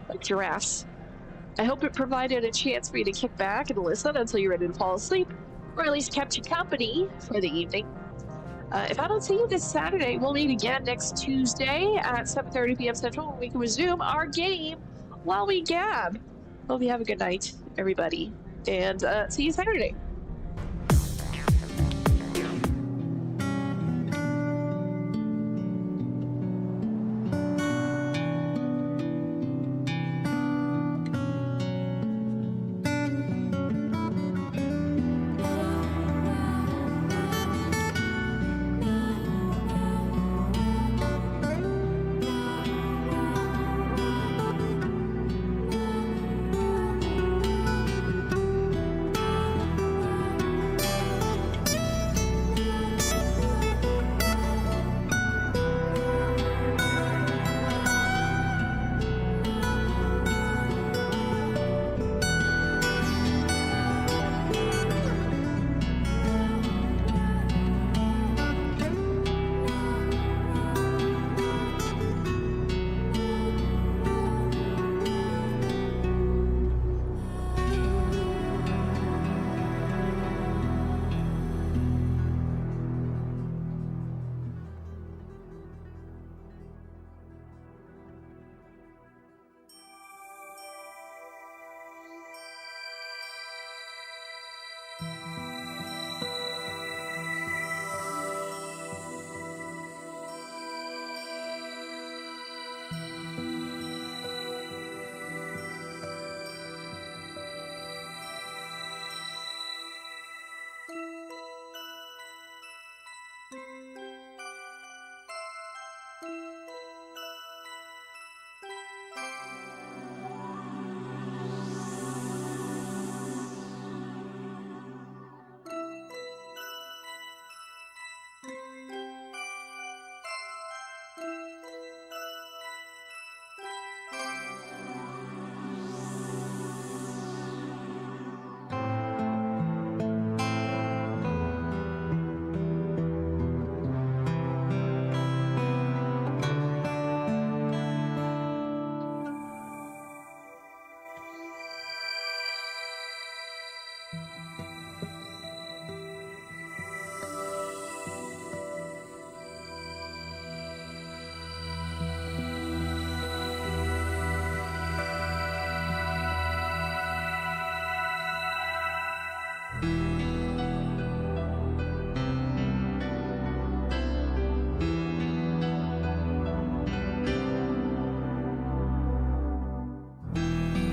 like giraffes. I hope it provided a chance for you to kick back and listen until you're ready to fall asleep, or at least kept you company for the evening. If I don't see you this Saturday, we'll meet again next Tuesday at 7:30 p.m. Central when we can resume our game while we gab. Hope you have a good night, everybody, and see you Saturday.